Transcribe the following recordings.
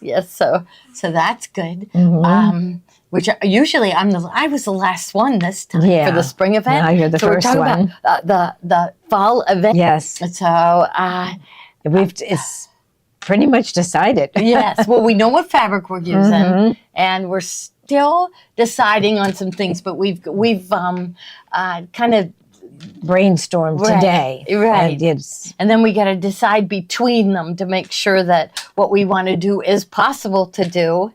yes. So that's good. Mm-hmm. Which usually I was the last one this time for the spring event. Now you're the first we're talking one. about the fall event. Yes. So it's pretty much decided. Yes. Well, we know what fabric we're using, and we're still deciding on some things. But we've kind of brainstormed today. Right. And then we got to decide between them to make sure that what we want to do is possible to do.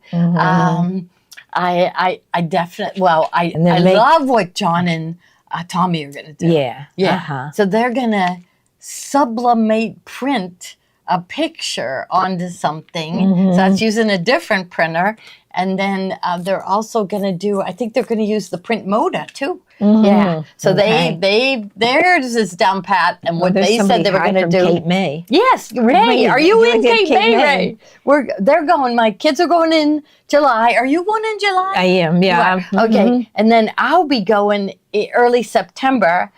I definitely, I love what John and Tommy are going to do. Yeah. Yeah. So they're going to sublimate print a picture onto something. So that's using a different printer. And then they're also going to do, I think they're going to use the print Moda too. Yeah. So theirs is down pat, and what they said they were going to do. Cape May. Yes, Ray. Are you in Cape May, Ray? They're going. My kids are going in July. Are you going in July? I am. Yeah. Okay. And then I'll be going early September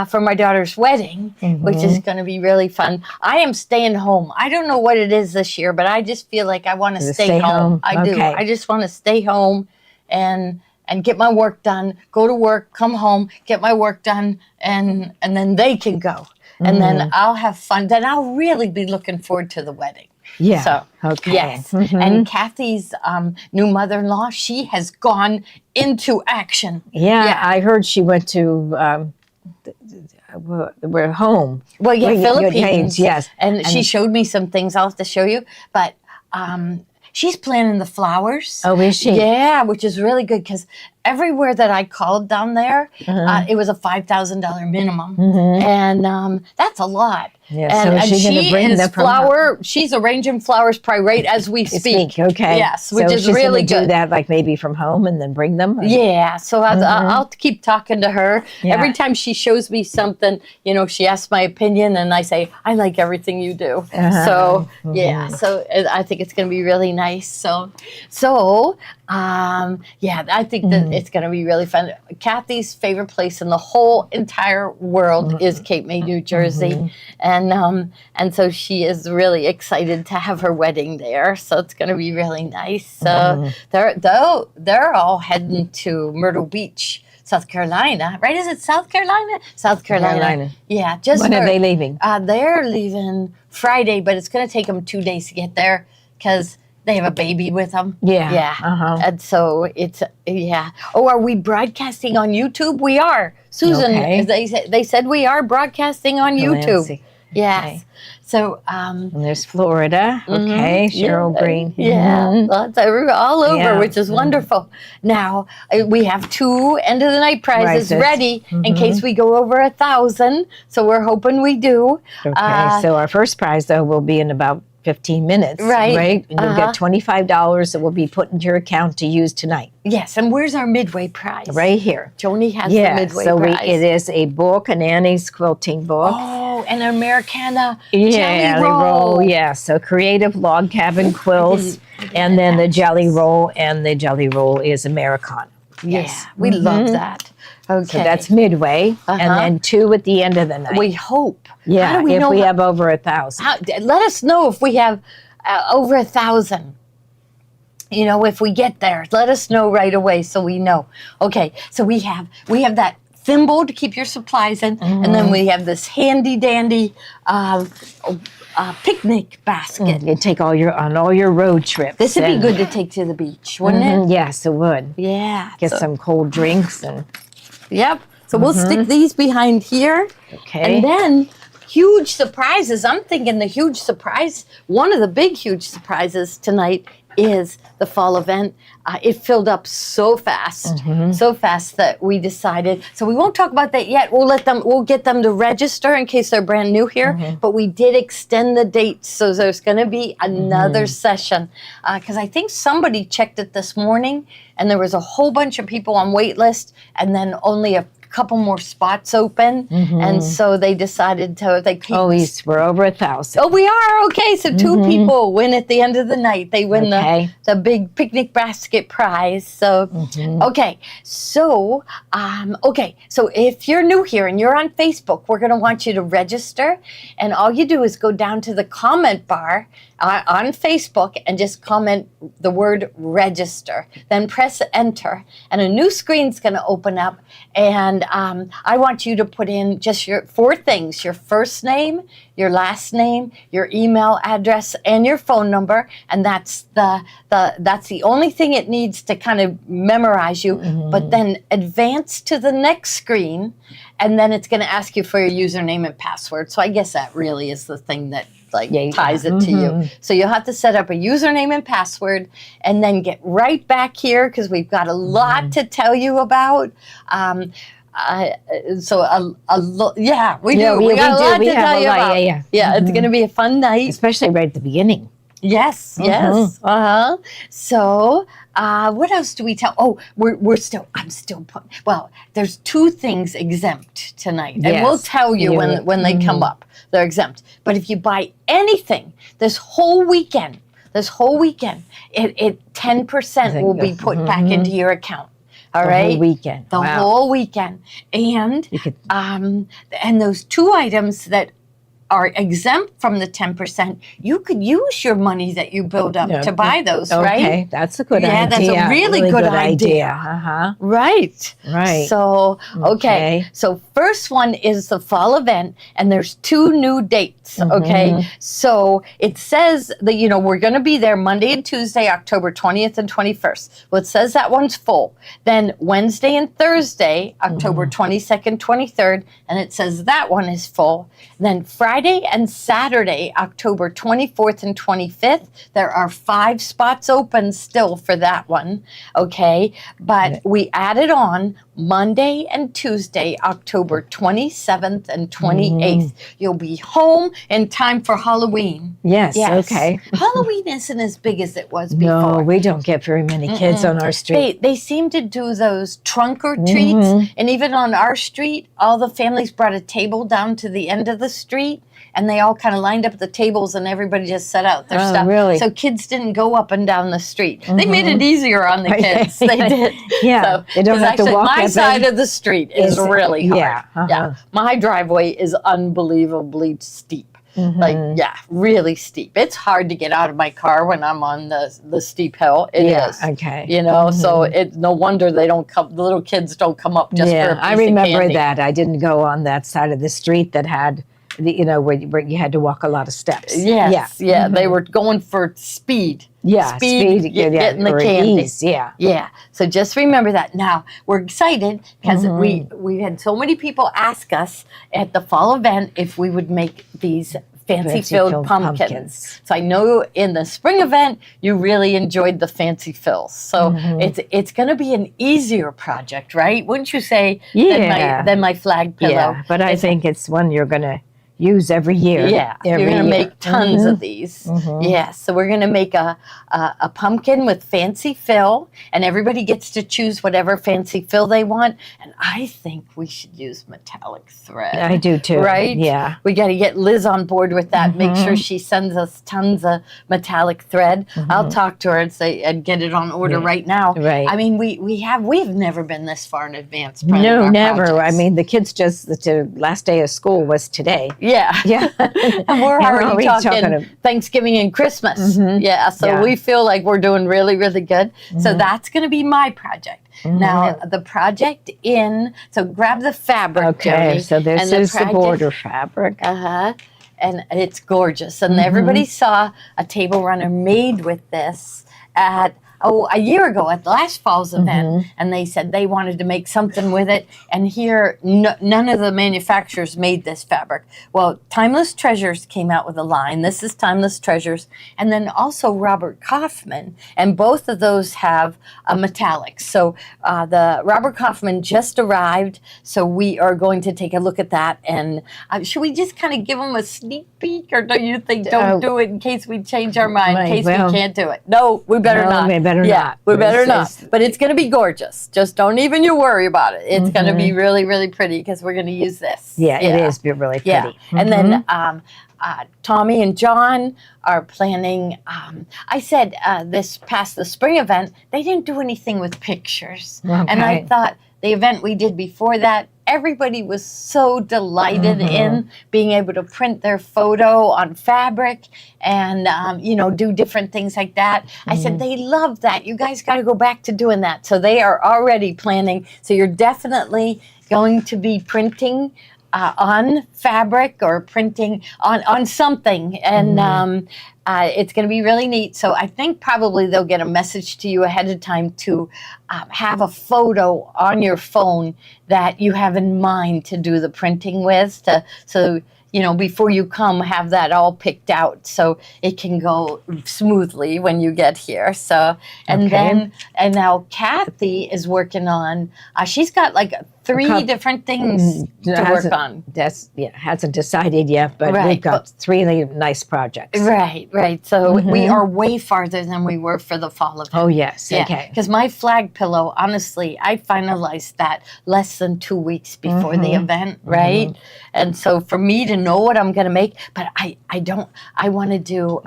for my daughter's wedding, which is going to be really fun. I am staying home. I don't know what it is this year, but I just feel like I want to stay home. I do. I just want to stay home and get my work done, go to work, come home, get my work done, and then they can go. And then I'll have fun. Then I'll really be looking forward to the wedding. Yeah. So, yes. And Kathy's new mother-in-law, she has gone into action. Yeah. I heard she went to, we're home. Well, yeah, Philippines. Yes. And she showed me some things I'll have to show you. But she's planting the flowers. Oh, is she? Yeah, which is really good because everywhere that I called down there, it was a $5,000 minimum. And that's a lot. Yeah, and she's going to bring the she's arranging flowers probably right as we speak. Okay. Yes, which is really good. Do that like maybe from home and then bring them? Or? Yeah, so I'll keep talking to her. Yeah. Every time she shows me something, she asks my opinion and I say, I like everything you do. So, yeah, so I think it's going to be really nice. So I think that it's going to be really fun. Kathy's favorite place in the whole entire world is Cape May, New Jersey. And so she is really excited to have her wedding there. So it's going to be really nice. So they're all heading to Myrtle Beach, South Carolina, right? Is it South Carolina? South Carolina. Yeah. When are they leaving? They're leaving Friday, but it's going to take them 2 days to get there because they have a baby with them. Yeah. Yeah. And so it's, Oh, are we broadcasting on YouTube? We are. Susan, they said we are broadcasting on YouTube. Yes. Okay. So, and there's Florida. Okay. Cheryl Green. Yeah. Lots all over, which is wonderful. Now, we have 2 end of the night prizes ready in case we go over 1,000. So we're hoping we do. Okay. So our first prize, though, will be in about 15 minutes, right? And you'll get $25 that will be put into your account to use tonight. Yes, and where's our midway prize? Right here. Joni has the midway prize. It is a book, an Annie's quilting book. Oh, and an Americana jelly roll. Yeah, so creative log cabin quilts, and then the jelly roll, and the jelly roll is Americana. Yes, we love that. Okay. So that's midway, and then 2 at the end of the night. We hope. Yeah, if we have over 1,000. Let us know if we have over 1,000. If we get there, let us know right away so we know. Okay, so we have that thimble to keep your supplies in, and then we have this handy dandy picnic basket. You take all your road trips. This would be good to take to the beach, wouldn't it? Yes, it would. Yeah. Get some cold drinks and. Yep. So we'll stick these behind here. Okay. And then huge surprises. I'm thinking one of the big huge surprises tonight is the fall event. It filled up so fast that we decided. So we won't talk about that yet. We'll get them to register in case they're brand new here. But we did extend the date, so there's going to be another session. Because I think somebody checked it this morning, and there was a whole bunch of people on wait list, and then only a couple more spots open, and so they decided to. We're over 1,000. Oh, we are okay. So 2 people win at the end of the night. They win the big picnic basket prize. So okay, so so if you're new here and you're on Facebook, we're going to want you to register, and all you do is go down to the comment bar on Facebook and just comment the word register. Then press enter, and a new screen's going to open up. And I want you to put in just your 4 things: your first name, your last name, your email address, and your phone number. And that's the only thing it needs to kind of memorize you. But then advance to the next screen, and then it's going to ask you for your username and password. So I guess that really is the thing that ties it to you. So you'll have to set up a username and password, and then get right back here because we've got a lot to tell you about. We do. We got a lot to tell you about. It's going to be a fun night, especially right at the beginning. Yes. So, what else do we tell? Oh, I'm still putting. Well, there's 2 things exempt tonight, and we'll tell you when they come up. They're exempt. But if you buy anything this whole weekend, it 10% will be put back into your account. All right, the whole weekend. The whole weekend, and those 2 items that are exempt from the 10%, you could use your money that you build up to buy those, right? Okay, that's a good idea. Yeah, that's a really good idea. Right. So, okay. So first one is the fall event, and there's 2 new dates, okay? So it says that, we're going to be there Monday and Tuesday, October 20th and 21st. Well, it says that one's full. Then Wednesday and Thursday, October 22nd, 23rd, and it says that one is full. Then Friday and Saturday, October 24th and 25th, there are 5 spots open still for that one, okay? But we added on Monday and Tuesday, October 27th and 28th. You'll be home in time for Halloween. Yes. Okay. Halloween isn't as big as it was before. No, we don't get very many kids on our street. They seem to do those trunk or treats, and even on our street, all the families brought a table down to the end of the street, and they all kind of lined up at the tables, and everybody just set out their stuff. Really? So kids didn't go up and down the street. They made it easier on the kids. They did. So, they don't have to walk my side of the street is really hard. Yeah. My driveway is unbelievably steep. Really steep. It's hard to get out of my car when I'm on the steep hill. It is. Okay. So it's no wonder they don't come. The little kids don't come up just for a piece I remember of candy. that. I didn't go on that side of the street that had where you had to walk a lot of steps. Yes. They were going for speed. Speed getting the candy. Ease, So just remember that. Now we're excited because we had so many people ask us at the fall event if we would make these fancy filled pumpkins. So I know in the spring event you really enjoyed the fancy fills. So it's going to be an easier project, right? Wouldn't you say? Than my flag pillow. Yeah, but I think it's one you're going to use every year. You're going to make tons of these. So we're going to make a pumpkin with fancy fill, and everybody gets to choose whatever fancy fill they want. And I think we should use metallic thread. I do too. Right? Yeah. We got to get Liz on board with that. Make sure she sends us tons of metallic thread. I'll talk to her and say and get it on order right now. Right. I mean, we've never been this far in advance. No, never. Projects. I mean, the kids the last day of school was today. Yeah. And we're already talking Thanksgiving and Christmas. So we feel like we're doing really, really good. So that's going to be my project. Now, the project so grab the fabric. Okay, Jody, so this is the border fabric. And it's gorgeous. And everybody saw a table runner made with this at a year ago at the last fall's event, and they said they wanted to make something with it. And here, none of the manufacturers made this fabric. Well, Timeless Treasures came out with a line. This is Timeless Treasures. And then also Robert Kaufman. And both of those have a metallic. So the Robert Kaufman just arrived. So we are going to take a look at that. And should we just kind of give them a sneak peek? Or do you think don't do it in case we change our mind, in case we can't do it? No, we better not. better not. We better not. But it's going to be gorgeous. Just don't even you worry about it. It's going to be really, really pretty because we're going to use this. Yeah, it is really pretty. Yeah. And then Tommy and John are planning. I said this past the spring event, they didn't do anything with pictures. Okay. And I thought the event we did before that, everybody was so delighted in being able to print their photo on fabric and, do different things like that. I said, they love that. You guys got to go back to doing that. So they are already planning. So you're definitely going to be printing on fabric or printing on something. And it's going to be really neat. So I think probably they'll get a message to you ahead of time to have a photo on your phone that you have in mind to do the printing with. So before you come, have that all picked out so it can go smoothly when you get here. So, and now Kathy is working on, she's got like 3 different things to work on. Hasn't decided yet, but we've got 3 nice projects. Right. So we are way farther than we were for the fall event. Oh, yes. Yeah. Okay. Because my flag pillow, honestly, I finalized that less than 2 weeks before the event, right? And so for me to know what I'm going to make, but I want to do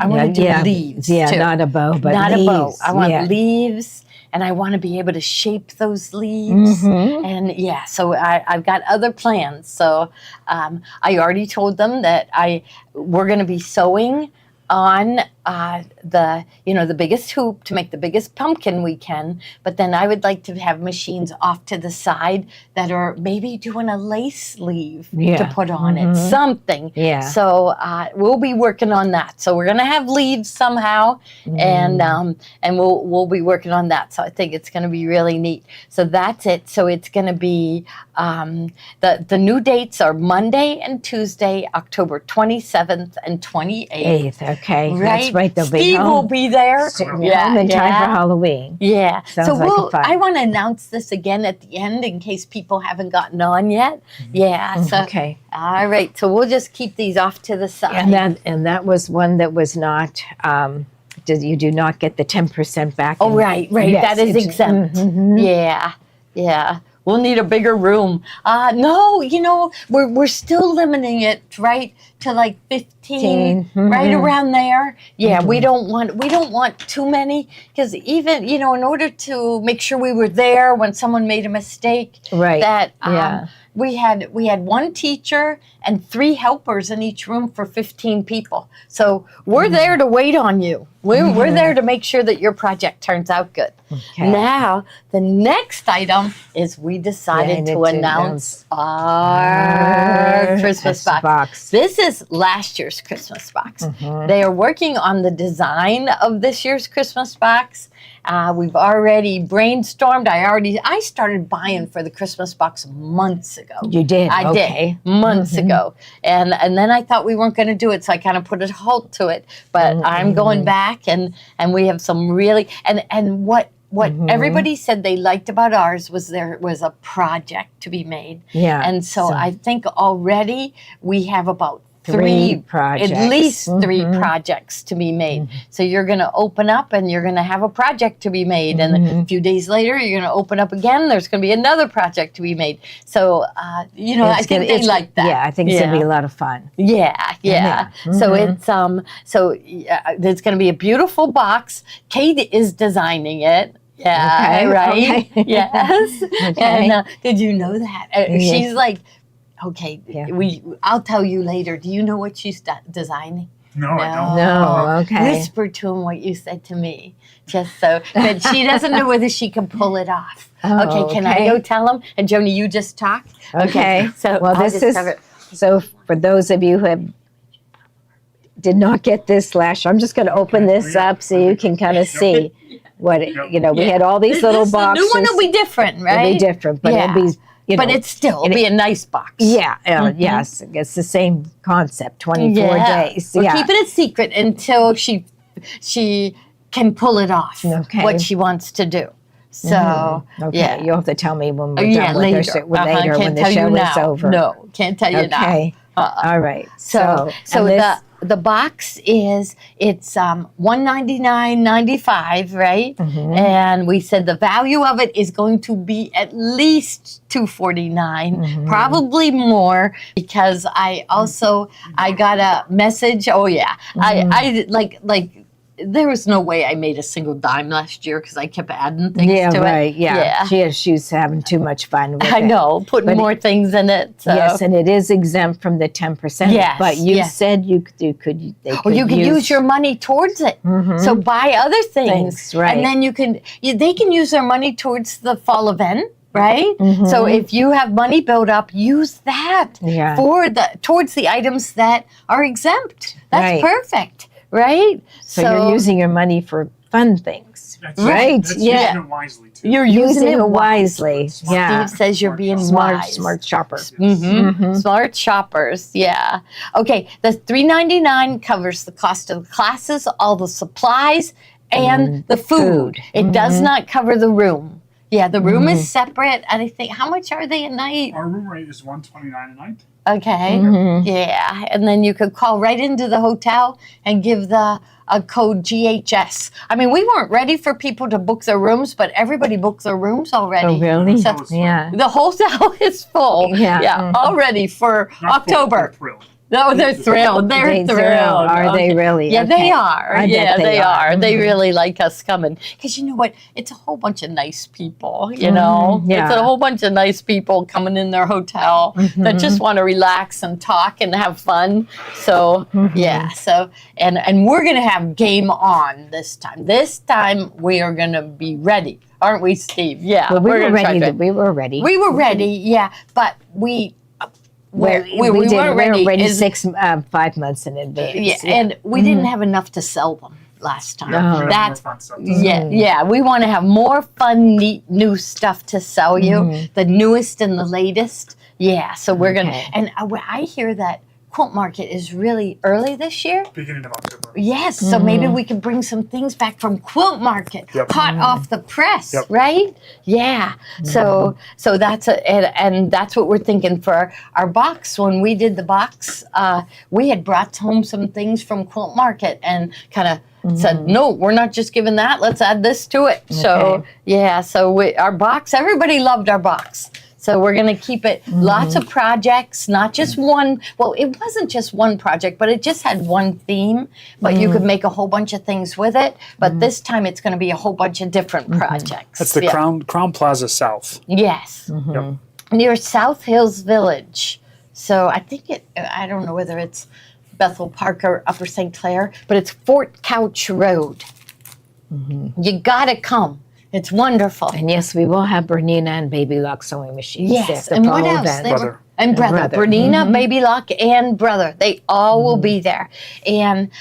leaves Yeah, too. not a bow, but not leaves. a bow. I want leaves. And I want to be able to shape those leaves. And so I've got other plans. So I already told them that we're going to be sewing on the biggest hoop to make the biggest pumpkin we can, but then I would like to have machines off to the side that are maybe doing a lace sleeve to put on it, something. Yeah. So we'll be working on that. So we're gonna have leaves somehow, and we'll be working on that. So I think it's gonna be really neat. So that's it. So it's gonna be the new dates are Monday and Tuesday, October 27th and 28th. Okay, right? That's right. They'll be Steve home. will be there. Home in time for Halloween. Yeah. Sounds so like fun. I want to announce this again at the end in case people haven't gotten on yet. Yeah. So okay. All right. So we'll just keep these off to the side. And that was one that was not. You do not get the 10% back. Oh, right. Yes, that is exempt. Yeah. We'll need a bigger room. No, we're still limiting it, right, to like 15, right around there. Yeah, we don't want too many because even in order to make sure we were there when someone made a mistake, right? That we had 1 teacher and 3 helpers in each room for 15 people. So we're there to wait on you. We're there to make sure that your project turns out good. Okay. Now, the next item is we decided to announce our Christmas box. This is last year's Christmas box. They are working on the design of this year's Christmas box. We've already brainstormed. I started buying for the Christmas box months ago. You did? I did months ago. And then I thought we weren't going to do it, so I kind of put a halt to it. But I'm going back, and we have some really, and what everybody said they liked about ours was there was a project to be made. Yeah. And so I think already we have about 3 projects. At least 3 projects to be made. So you're going to open up and you're going to have a project to be made. And a few days later, you're going to open up again. There's going to be another project to be made. So, I think they like that. Yeah, I think it's going to be a lot of fun. Yeah. So it's there's going to be a beautiful box. Kate is designing it. Yeah, okay, right? Okay. Yes. Okay. And did you know that? She's like, okay, I'll tell you later. Do you know what she's designing? No, I don't. No, okay. Whisper to him what you said to me, just so that she doesn't know whether she can pull it off. Okay, can I go tell him? And Joni, you just talk. Okay. So so for those of you who did not get this last year, I'm just going to open this up so you can kind of see what we had all these little boxes. The new one will be different, right? It'll be different, but it'll be. But it'll be a nice box. Yeah, yes. It's the same concept, 24 days. We're keeping it secret until she can pull it off, what she wants to do. So, you'll have to tell me when we're done later. When the show is over. No, can't tell you now. Okay, all right. So the box is it's $199.95, right? And we said the value of it is going to be at least $249, probably more, because I got a message. Oh yeah, I like there was no way I made a single dime last year because I kept adding things to it. Yeah. She's having too much fun with it. I know, putting more things in it. So. Yes, and it is exempt from the 10%. Yes, but you said you could use your money towards it. So buy other things, right? And then they can use their money towards the fall event. Right? So if you have money built up, use that towards the items that are exempt. That's perfect. Right? So you're using your money for fun things. That's right? That's using it wisely, too. You're using it wisely. Yeah. Steve says you're being wise. Smart shopper. Smart shoppers, yeah. Okay, the $399 covers the cost of the classes, all the supplies, and the food. It does not cover the room. Yeah, the room is separate. And I think, how much are they a night? Our room rate is $129 a night. Okay. Yeah. And then you could call right into the hotel and give a code GHS. I mean, we weren't ready for people to book their rooms, but everybody booked their rooms already. Oh, really? So the hotel is full. Yeah. Already for Not October. Full, thrilled. No, they're thrilled. They're thrilled. Are they really? Yeah, Okay. they are. I bet they are. Mm-hmm. They really like us coming. Because you know what? It's a whole bunch of nice people, you know? Yeah. It's a whole bunch of nice people coming in their hotel that just want to relax and talk and have fun. So, yeah. So, and we're going to have game on this time. This time we are going to be ready. Aren't we, Steve? Yeah. Well, we were ready. We were ready, yeah. But we weren't ready. 5 months in advance. Yeah, and we didn't have enough to sell them last time. Oh. That's we want to have more fun, neat, new stuff to sell you, the newest and the latest. Yeah, so we're gonna. And I hear that Quilt Market is really early this year. Beginning of October. Yes, so maybe we can bring some things back from Quilt Market, hot off the press, right? Yeah. So that's and that's what we're thinking for our box. When we did the box, we had brought home some things from Quilt Market and kind of said, no, we're not just giving that. Let's add this to it. So our box. Everybody loved our box. So we're going to keep it lots of projects, not just one. Well, it wasn't just one project, but it just had one theme. But you could make a whole bunch of things with it. But this time it's going to be a whole bunch of different projects. That's the Crown Plaza South. Yes. Near South Hills Village. So I think I don't know whether it's Bethel Park or Upper St. Clair, but it's Fort Couch Road. You got to come. It's wonderful. And yes, we will have Bernina and Baby Lock sewing machines. Yes, and what else? Brother. Brother. Bernina, Baby Lock, and Brother. They all will be there. And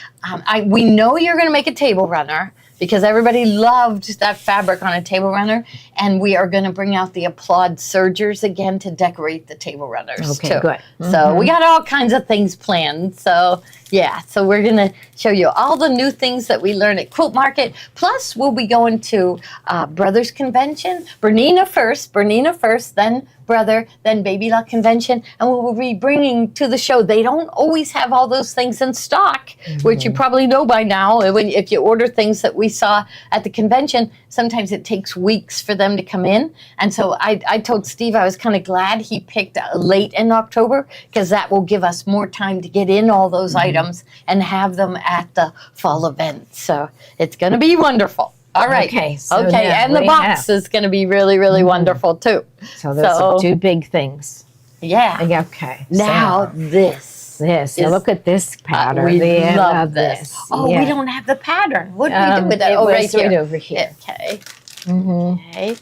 we know you're going to make a table runner because everybody loved that fabric on a table runner. And we are going to bring out the applaud sergers again to decorate the table runners too. Good. So we got all kinds of things planned. So yeah, so we're going to show you all the new things that we learned at Quilt Market. Plus, we'll be going to Brothers Convention. Bernina first, then Brother, then Baby Lock Convention, and we'll be bringing to the show. They don't always have all those things in stock, which you probably know by now. If you order things that we saw at the convention, sometimes it takes weeks for them to come in. And so I told Steve I was kind of glad he picked late in October because that will give us more time to get in all those items and have them at the fall event. So it's going to be wonderful. All right. Okay. And the box is going to be really, really wonderful too. So those are two big things. Yeah. Okay. Now this. Now look at this pattern. We love this. Oh, we don't have the pattern. What do we do with that? Right here. over here. Okay. Okay.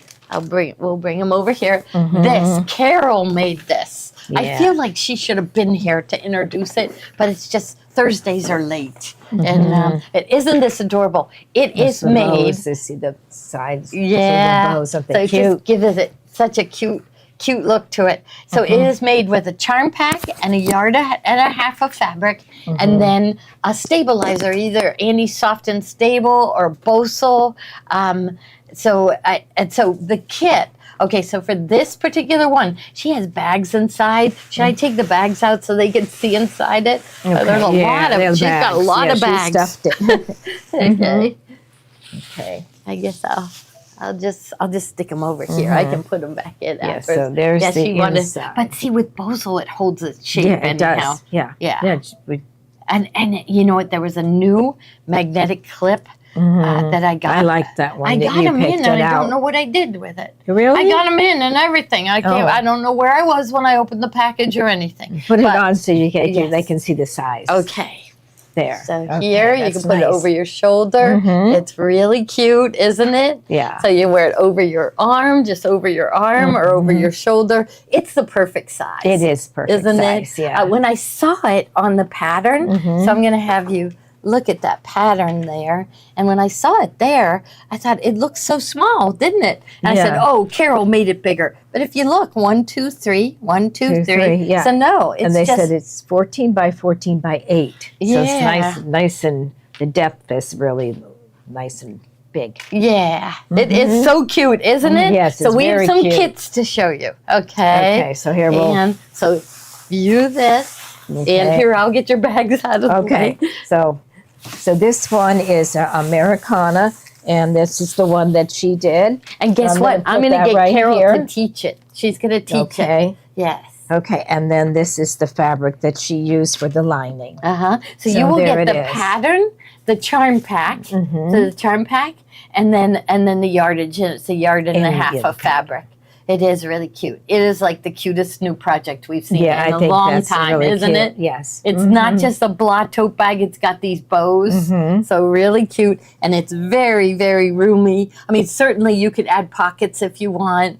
We'll bring them over here. This, Carol made this. I feel like she should have been here to introduce it, but it's just Thursdays are late. And isn't this adorable? It is made. Bows, to see the sides. Yeah. The bows of the so cute. It just gives it such a cute look to it. So it is made with a charm pack and a yard and a half of fabric, and then a stabilizer, either Andy Soft and Stable or Bosel. So the kit Okay, so for this particular one, she has bags inside. Should I take the bags out so they can see inside it? Okay, There's a lot of. She's got a lot of bags. She stuffed it. Okay. Okay. I guess I'll just stick them over here. I can put them back in. Yeah. after. So there's Yeah, the she wanted, inside. but see, with Bozel, it holds its shape Yeah, it anyhow. does. Yeah. Yeah. we- And you know what? There was a new magnetic clip that I got. I like that one. I that got you them picked in, it and I out. don't know what I did with it. Really? I got them in and everything. I can't. Oh. I don't know where I was when I opened the package or anything. Put it But- on so you can, Yes. they can see the size. Okay. There. So Okay, here you that's can put it nice. over your shoulder. Mhm. It's really cute, isn't it? Yeah. So you wear it over your arm, just over your arm, or over your shoulder. It's the perfect size. It is perfect Isn't size. it? Yeah. When I saw it on the pattern, so I'm going to have you look at that pattern there. And when I saw it there, I thought it looked so small, didn't it? And I said, Yeah. oh, Carol made it bigger. But if you look, 1, 2, 3, 1, 2, 3. three, yeah. So no, it's and they just, said it's 14 by 14 by 8. So it's Yeah. nice, and the depth is really nice and big. yeah, it is so cute, isn't it? Yes, So it's we have very some cute. kits to show you. Okay. Okay, so here we'll. And so you this, Okay. and here I'll get your bags out of the Okay, way. so this one is Americana, and this is the one that she did. And guess I'm what? gonna I'm put going to that get right Carol here. to teach it. She's going to teach it. Okay. Yes. Okay, and then this is the fabric that she used for the lining. So So you will there get it the is. pattern, the charm pack, so the charm pack, and then the yardage. And it's a yard and a And half yeah, the of fabric. It is really cute. It is like the cutest new project we've seen Yeah, in I a think long that's time, really isn't cute. it? Yes. It's not just a blah tote bag. It's got these bows. So really cute. And it's very, very roomy. I mean, certainly you could add pockets if you want.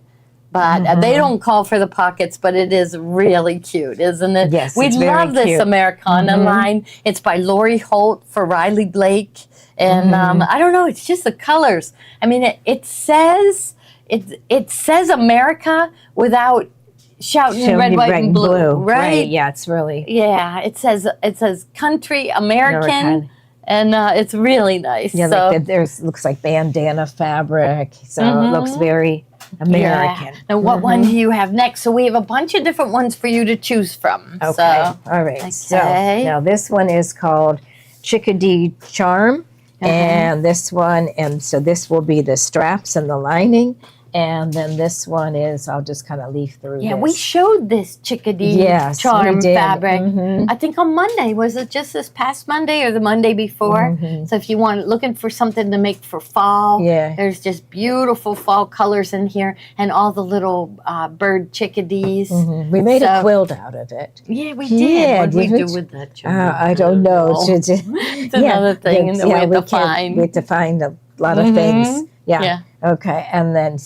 But they don't call for the pockets, but it is really cute, isn't it? Yes, we it's very love this cute. Americana line. It's by Lori Holt for Riley Blake. And I don't know, it's just the colors. I mean, it says America without shouting red, white, and blue, right? Yeah, it's really Yeah, it says country American, American. and it's really nice. Yeah, so, like there's looks like bandana fabric, so it looks very American. Yeah. Now, what one do you have next? So we have a bunch of different ones for you to choose from. Okay, So, all right. So okay. now this one is called Chickadee Charm, and this one, and so this will be the straps and the lining. And then this one is, I'll just kind of leaf through yeah, this. we showed this chickadee Yes, we charm did. fabric. Mhm. I think on Monday. Was it just this past Monday or the Monday before? So if you want looking for something to make for fall, Yeah. there's just beautiful fall colors in here, and all the little bird chickadees. We made a So- quilt out of it. Yeah, we Yeah, did. What did we did we? do with that? I don't know. It's another thing, and then we had to find. We had to find a lot of things. Yeah. Yeah. Okay. And then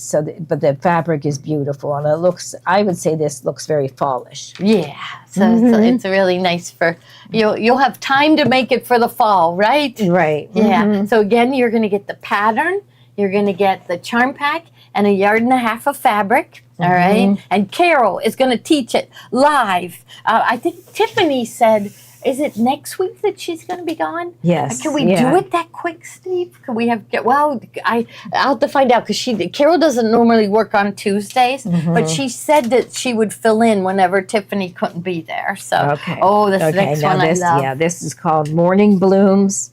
but the fabric is beautiful, and it looks. I would say this looks very fallish. Yeah, so it's really nice for you'll have time to make it for the fall, right? Right. Yeah. So again, you're going to get the pattern, you're going to get the charm pack, and 1.5 yards of fabric. All right, and Carol is going to teach it live. I think Tiffany said. Is it next week that she's going to be gone? Yes. Can we do it that quick, Steve? Can we have? Well, I'll have to find out because Carol doesn't normally work on Tuesdays, but she said that she would fill in whenever Tiffany couldn't be there. So, Okay. oh, this Okay. next Now one this, I love. yeah, this is called Morning Blooms,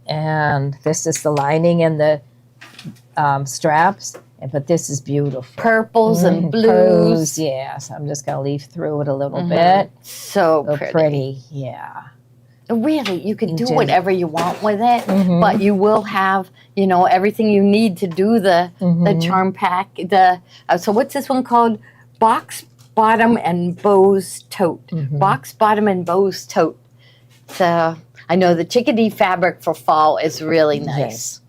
and this is the lining and the straps. But this is beautiful. Purples and blues. Blues, yeah. So I'm just gonna leaf through it a little bit. So So pretty. pretty, yeah. Really, you can do do. whatever you want with it, but you will have, everything you need to do the charm pack. So what's this one called? Box bottom and bows tote. Box bottom and bows tote. So I know the chickadee fabric for fall is really nice. Yes.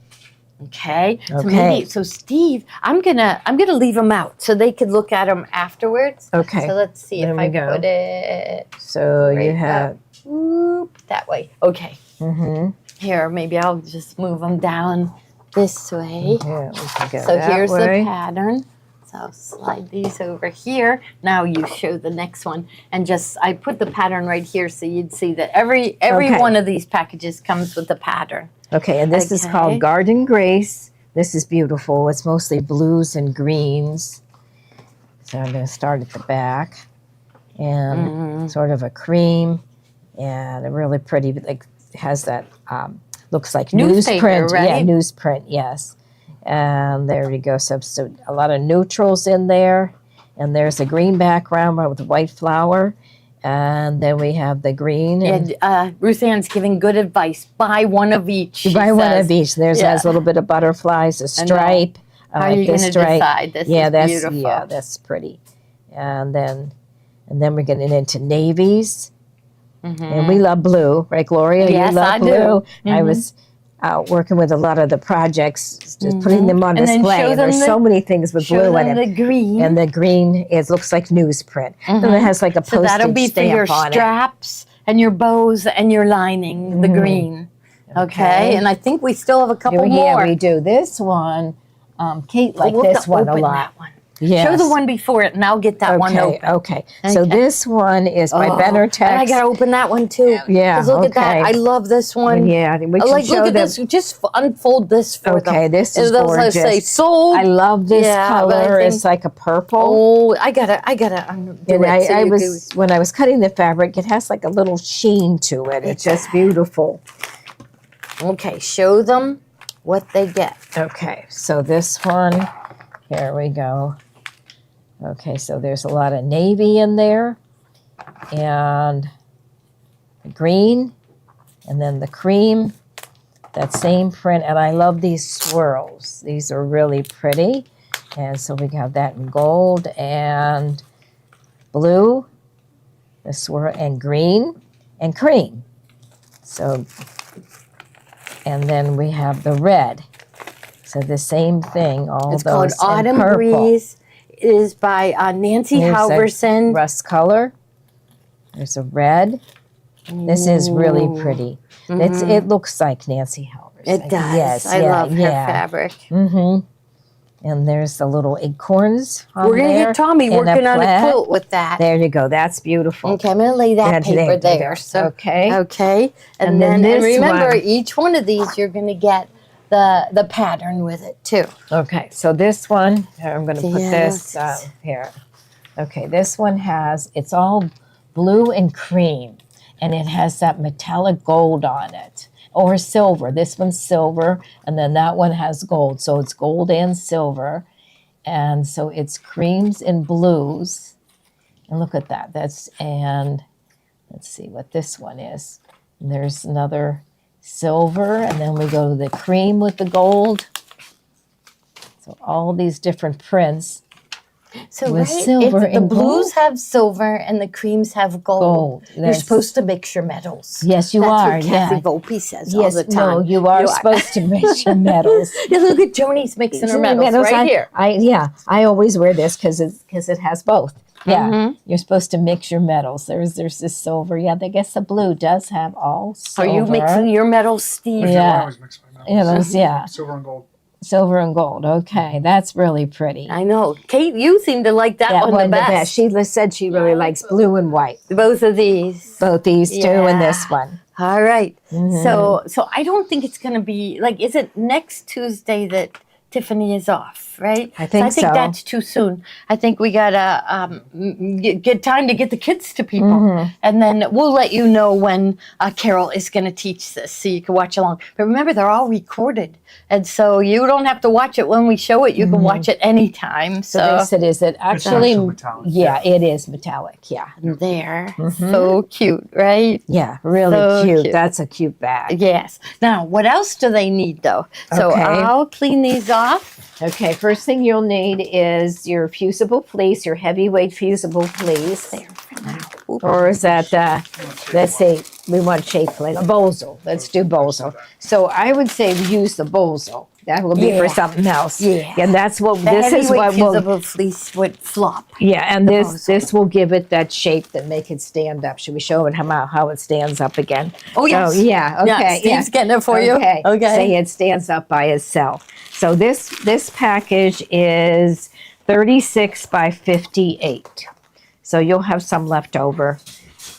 Okay. Okay. So Steve, I'm gonna leave them out so they could look at them afterwards. Okay. So let's see There if we I go. put it So you right have. whoop, that way. Okay. Mhm. Here, maybe I'll just move them down this way. Yeah, we can go So that here's way. the pattern. So I'll slide these over here. Now you show the next one. And I put the pattern right here so you'd see that every Okay. one of these packages comes with the pattern. Okay, and this is Okay. called Garden Grace. This is beautiful. It's mostly blues and greens. So I'm going to start at the back, and sort of a cream, and a really pretty, like has that looks like Newspaper, newsprint, right? yeah, newsprint, yes. And there we go. So a lot of neutrals in there, and there's a green background with a white flower, and then we have the green. And Ruth Ann's giving good advice. Buy one of each. She buy one says. of each. There's has a little bit of butterflies, a stripe. How are you going to decide? This is beautiful. Yeah, that's pretty. And then we're getting into navies. And we love blue, right, Gloria? Yes, you love I blue. do. I was out working with a lot of the projects, just putting them on display. And there's so many things with blue in it. The green. And the green looks like newsprint. And it has like a postage stamp on it. So that'll be for your straps and your bows and your lining, the green. Okay. And I think we still have a couple more. Yeah, we do. This one, Kate liked this one a lot. That one. Yes. Show the one before it, and I'll get that one open. Okay. So this one is by Better Text. And I got to open that one too. Yeah. 'Cause look at that. I love this one. Yeah. We can Like, show look at them. this. Just unfold this for them. Okay, this is It'll gorgeous. say sold. I love this color. It's like a purple. Oh, I gotta do And it. So I you was when I was cutting the fabric, it has like a little sheen to it. It's just beautiful. Okay, show them what they get. Okay, so this one, here we go. Okay, so there's a lot of navy in there, and green, and then the cream, that same print, and I love these swirls. These are really pretty, and so we have that in gold and blue, the swirl, and green, and cream. So, and then we have the red. So the same thing, all It's those called Autumn purple. Breeze. It is by Nancy Here's a Halverson. Rust color. There's a red. This is really pretty. It looks like Nancy Halverson. It does. Yes, I love her fabric. And there's the little acorns on We're going to there, get Tommy and working on a plaid. quilt with that. There you go. That's beautiful. Okay, I'm going to lay that And paper there. there. So, Okay. Okay. And then then this remember, one. each one of these, you're going to get the pattern with it too. Okay, so this one, I'm going to put this Yes. here. Okay, this one it's all blue and cream, and it has that metallic gold on it, or silver. This one's silver, and then that one has gold. So it's gold and silver, and so it's creams and blues. And look at that. And let's see what this one is. And there's another silver, and then we go to the cream with the gold. So all these different prints. So With right, silver if the and blues gold? have silver and the creams have gold. You're That's- supposed to mix your metals. Yes, you That's are. what Kathy Yeah. Volpe says all Yes, the time. no, you are supposed to mix your metals. Yeah, look at Joni's mixing her metals right here. I always wear this because it has both. Yeah, you're supposed to mix your metals. There's this silver. Yeah, I guess the blue does have all silver. Are you mixing your metals, Steve? Yeah. I always mix my metals. Yeah, Silver and gold. silver and gold. Okay, that's really pretty. I know. Kate, you seem to like that one the best. She said she really likes blue and white. Both of these. Both these two and this Yeah. one. All right. So I don't think it's going to be like. Is it next Tuesday that Tiffany is off? Right. I think I think so. that's too soon. I think we gotta get time to get the kids to people, and then we'll let you know when Carol is going to teach this, so you can watch along. But remember, they're all recorded, and so you don't have to watch it when we show it. You can watch it anytime. So So they said, is it actually? actual metallic, Yeah, it is metallic. Yeah. there, so cute, right? Yeah, really So cute. cute. That's a cute bag. Yes. Now, what else do they need though? So Okay. I'll clean these off. Okay, first thing you'll need is your fusible fleece, your heavyweight fusible fleece. There for now. Oop. Or is that, let's see, we want shape plate, a bosal. Let's do bosal. So I would say use the bosal. That will be for Yeah. something else. Yeah. And that's what, The this is heavyweight what will, fusible fleece would flop. yeah, and bosal. this will give it that shape that make it stand up. Should we show it how it stands up again? Oh, yes. So, yeah, Yeah, okay. Steve's getting it for you. Okay. Okay. Say it stands up by itself. So this package is 36 by 58. So you'll have some left over.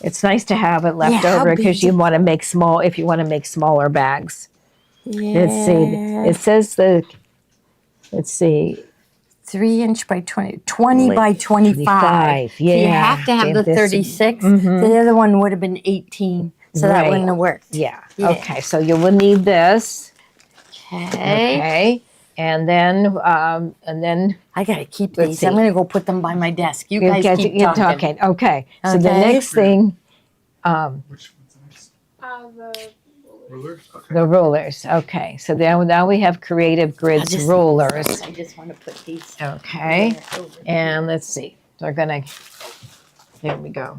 It's nice to have it left Yeah, how over because big you want to make if you want to make smaller bags. Yeah. Let's see. It says let's see, 3" by 20 by 25. So you yeah. have to have the This- 36. Mhm. The other one would have been 18. So that Right. wouldn't have worked. Yeah. Yeah. Okay, so you will need this. Okay. Okay. And then I got to keep Let's these. see. I'm going to go put them by my desk. You guys keep you're talking. Okay. So the Okay. next thing, Which one's next? The Ruler? Okay. the rulers. Okay. So now we have Creative Grids just- rulers. I just want to put these. Okay. over And let's see. They're gonna. There we go.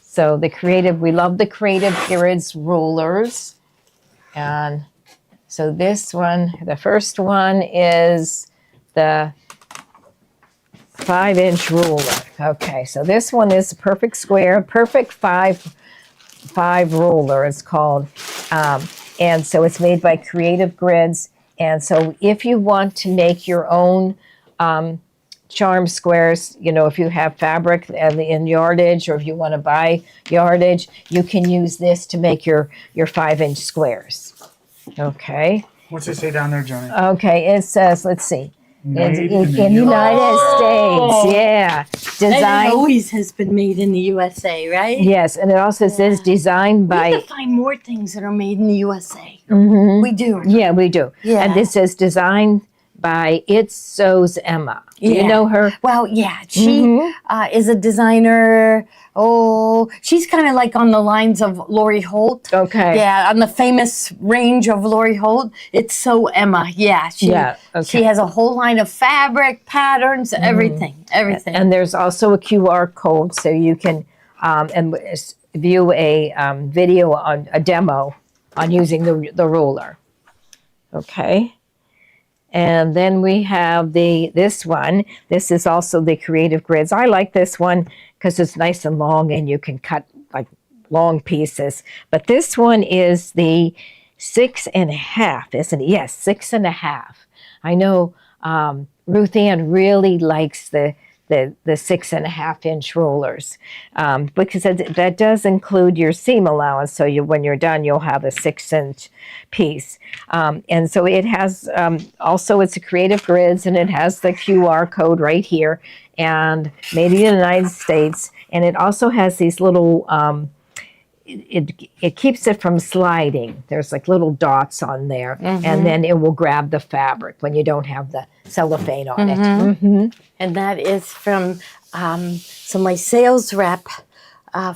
So we love the Creative Grids rulers, and so this one, the first one is the 5-inch ruler. Okay, so this one is a perfect square, perfect five ruler. It's called, and so it's made by Creative Grids. And so if you want to make your own charm squares, if you have fabric in yardage, or if you want to buy yardage, you can use this to make your 5-inch squares. Okay. What's it say down there, Johnny? Okay. It says, let's see. Made In the United States, yeah. And it Design. always has been made in the USA, right? Yes, and it also says designed We by. have to find more things that are made in the USA. Mhm. We do. Yeah, we do. Yeah. And it says designed by It Sews Emma. Do you Yeah. know her? Well, yeah, she Mhm. is a designer. Oh, she's kind of like on the lines of Lori Holt. Okay. Yeah, on the famous range of Lori Holt. It's So Emma. Yeah, she Yeah, okay. she has a whole line of fabric, patterns, everything. And there's also a QR code, so you can view a video on a demo on using the ruler. Okay. And then we have this one. This is also the Creative Grids. I like this one because it's nice and long and you can cut like long pieces. But this one is the 6.5, isn't it? Yes, 6.5. I know Ruth Ann really likes the 6.5-inch rulers because that does include your seam allowance. So when you're done, you'll have a 6-inch piece. And so it has also it's a Creative Grids, and it has the QR code right here, and made in the United States. And it also has these little it keeps it from sliding. There's like little dots on there, and then it will grab the fabric when you don't have the cellophane on it. Mm-hmm. And that is from so my sales rep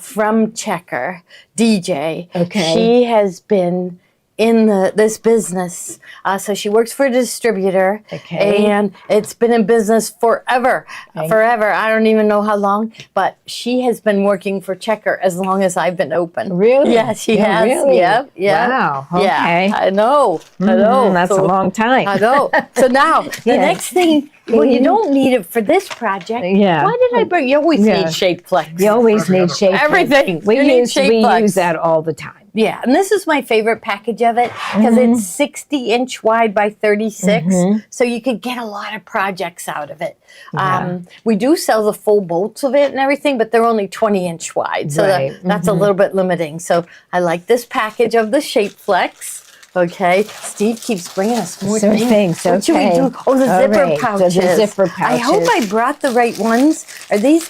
from Checker, DJ. Okay. She has been in this business. So she works for a distributor. Okay. And it's been in business forever. Okay. Forever. I don't even know how long, but she has been working for Checker as long as I've been open. Really? Yeah, she has. Really? Yep. Yeah. Wow. Okay. Yeah. I know. I know. That's So- a long time. I know. So now the Yeah. next thing, well, you don't need it for this project. Yeah. Why did I bring? You always Yeah. need shape flex. You always need shape. Everything. We You need use shape flex. that all the time. Yeah, and this is my favorite package of it because it's 60-inch wide by 36, so you could get a lot of projects out of it. Yeah. We do sell the full bolts of it and everything, but they're only 20-inch wide, so Right. that's a little bit limiting. So I like this package of the Shape Flex. Okay, Steve keeps bringing us more Some things. things, What should we okay. do? Oh, the All zipper right, so pouches. the zipper I hope pouches. I brought the right ones. Are these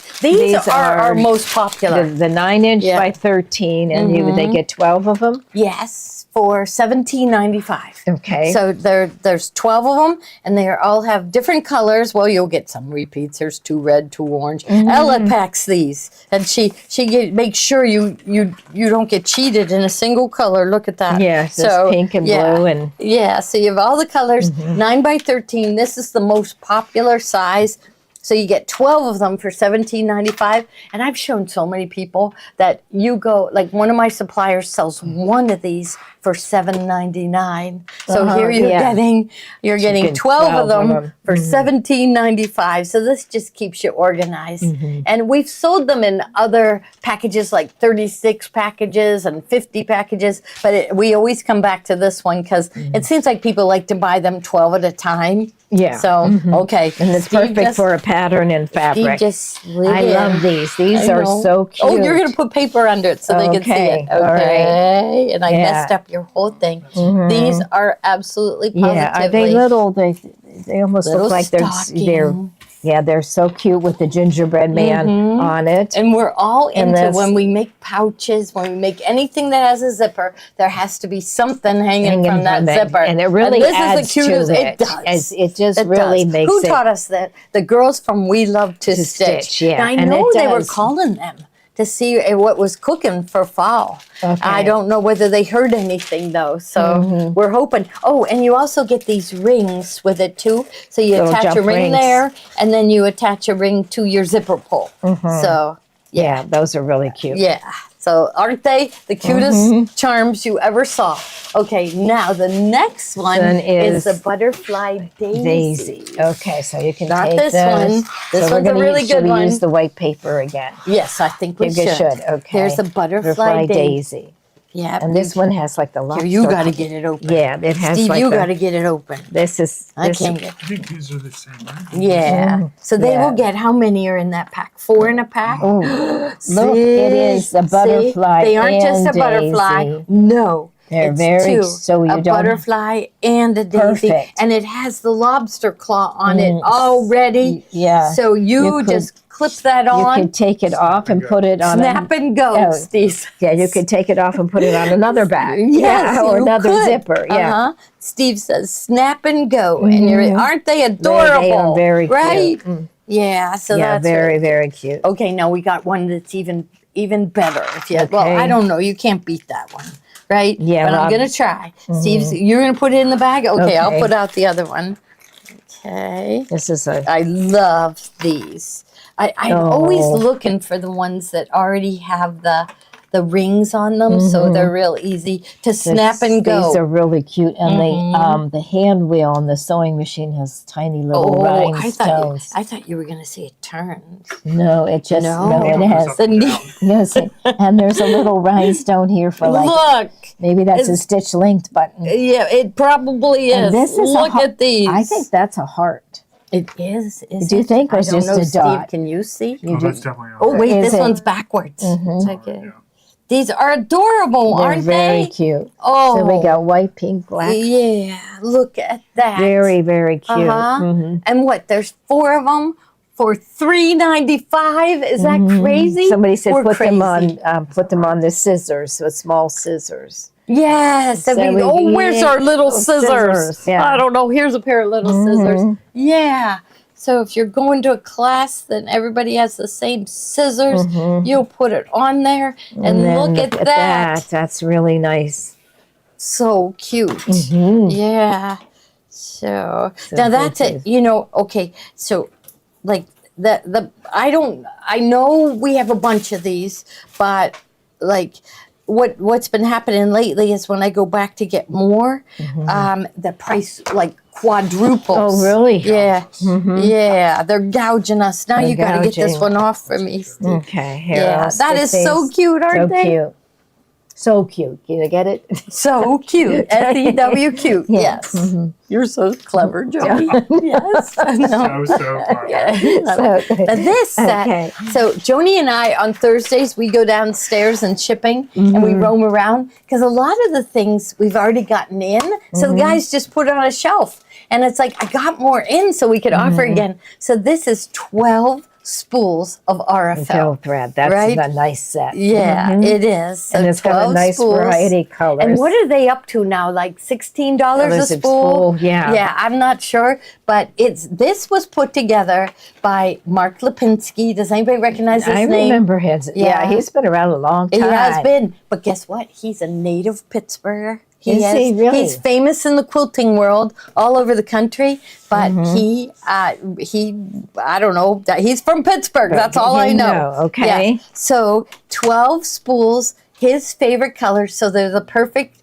are our most popular? The 9-inch Yeah. by 13, and they get 12 of them. Yes, for $17.95. Okay. So there's 12 of them, and they all have different colors. Well, you'll get some repeats. There's 2 red, 2 orange. Ella packs these, and she makes sure you don't get cheated in a single color. Look at that. Yeah, so pink and blue and Yeah, so you have all the colors. 9 by 13. This is the most popular size. So you get 12 of them for $17.95. And I've shown so many people that you go, like one of my suppliers sells one of these for $7.99. So here you're yeah. getting 12 of them for $17.95. So this just keeps you organized. And we've sold them in other packages like 36 packages and 50 packages. But we always come back to this one because it seems like people like to buy them 12 at a time. yeah. So, okay. And it's Steve perfect just- for a pattern and Steve fabric. just slid I in. love these. These I are know. so cute. Oh, you're going to put paper under it so they can see Okay, it. all right. Okay. And I Yeah. messed up your whole thing. These are absolutely positively. Yeah, are they little? They almost Little look like stocking. they're so cute with the gingerbread man on it. And we're all And into this- when we make pouches, when we make anything that has a zipper, there has to be something hanging from that zipper. And it really this adds is the cutest. to it. It does. It just It really does. makes Who it. taught us that? The girls from We Love to Stitch. Yeah, And I and know it they were does. calling them to see what was cooking for fall. Okay. I don't know whether they heard anything though. So we're hoping. Oh, and you also get these rings with it too. So you Little attach a jump ring rings. there, and then you attach a ring to your zipper pull. So Yeah, those are really cute. yeah. So aren't they the cutest charms you ever saw? Okay, now the next one Then is is the butterfly daisy. Okay, so you can Not take this one. This So we're one's a gonna really use, good should we one. use the white paper again? Yes, I think we You should. Okay. Here's the butterfly daisy. daisy. Yeah. And this one has like the lobster. Here, you got to get it open. Yeah, it has Steve, like you the- got to get it open. This is. I This, can't get. I think these are the same, right? Yeah. So they Yeah. will get how many are in that pack? 4 in a pack. Oh, look, it is a See? butterfly. They aren't just a and butterfly. daisy. No. They're it's very- two. so you a don't- butterfly and a daisy, Perfect. and it has the lobster claw on it already. Yeah. So you You could- just clip that You on. can take it off and put it on. Snap and go, Oh, Steve. Yeah, you can take it off and put it on another bag. Yes, yeah, or you another could. zipper. Yeah. Uh-huh. Steve says, "Snap and go," and aren't they adorable? They are very right? cute. Yeah. So Yeah, that's very, really- very cute. Okay, now we got one that's even better. If you well, Okay. I don't know, you can't beat that one, right? Yeah, but I'm well, gonna try. Steve's, you're gonna put it in the bag. Okay, I'll Okay. put out the other one. Okay, This is a. I love these. I'm always looking for the ones that already have the rings on them, so they're real easy to snap and go. These are really cute, and the hand wheel on the sewing machine has tiny little I rhinestones. thought you were gonna say it turns. No, it just No. it has. The knee. Yes, and there's a little rhinestone here for like Look, maybe that's a stitch linked button. yeah, it probably is. And this is a Look heart. at these. I think that's a heart. It is. Do you think, or I it's don't just know, a Steve, dot? can you see? Oh, that's definitely. Oh wait, Is this it? one's backwards. Check it. Yeah. These are adorable, They're aren't very they? cute. Oh, So we got white, pink, black. yeah. Look at that. Very, very cute. Uh-huh. And what? There's 4 of them for $3.95. Is that crazy? Somebody said We're put them on crazy. the scissors, so small scissors. Yes. I So mean, we- where's our little scissors? scissors, yeah. I don't know. Here's a pair of little scissors. Yeah. So if you're going to a class, then everybody has the same scissors. You'll put it on there, and then look at that. That's really nice. So cute. Yeah. So now that's it. Okay. So like I know we have a bunch of these, but like what's been happening lately is when I go back to get more, the price like quadruples. Oh, really? Yeah. Yeah. They're gouging us. Now They're you got to get this gouging. one off for me, Steve. Okay, here. Yeah. I'll That is stick so these. cute, aren't So they? cute. So cute. You get it? So cute. S-E-W cute. Yeah. Yes. You're so clever, Jody. Yes. That was so fun. So- But this set, Okay. so Joni and I on Thursdays, we go downstairs and shipping and we roam around because a lot of the things we've already gotten in. So the guys just put it on a shelf and it's like, I got more in so we could offer again. So this is 12 spools of RFL. Fill thread. That's Right? a nice set. Yeah, it is. So And it's got a 12 nice spools. variety of colors. And what are they up to now? Like $16 a Dollars a spool? spool, yeah. Yeah, I'm not sure, but this was put together by Mark Lipinski. Does anybody recognize his I name? remember his. Yeah, Yeah. he's been around a long He time. has been, but guess what? He's a native Pittsburgher. Is he really? He's famous in the quilting world, all over the country. But Mm-hmm. he, I don't know. He's from Pittsburgh. That's all I you know. know, okay. Yeah. So 12 spools. His favorite colors. So they're the perfect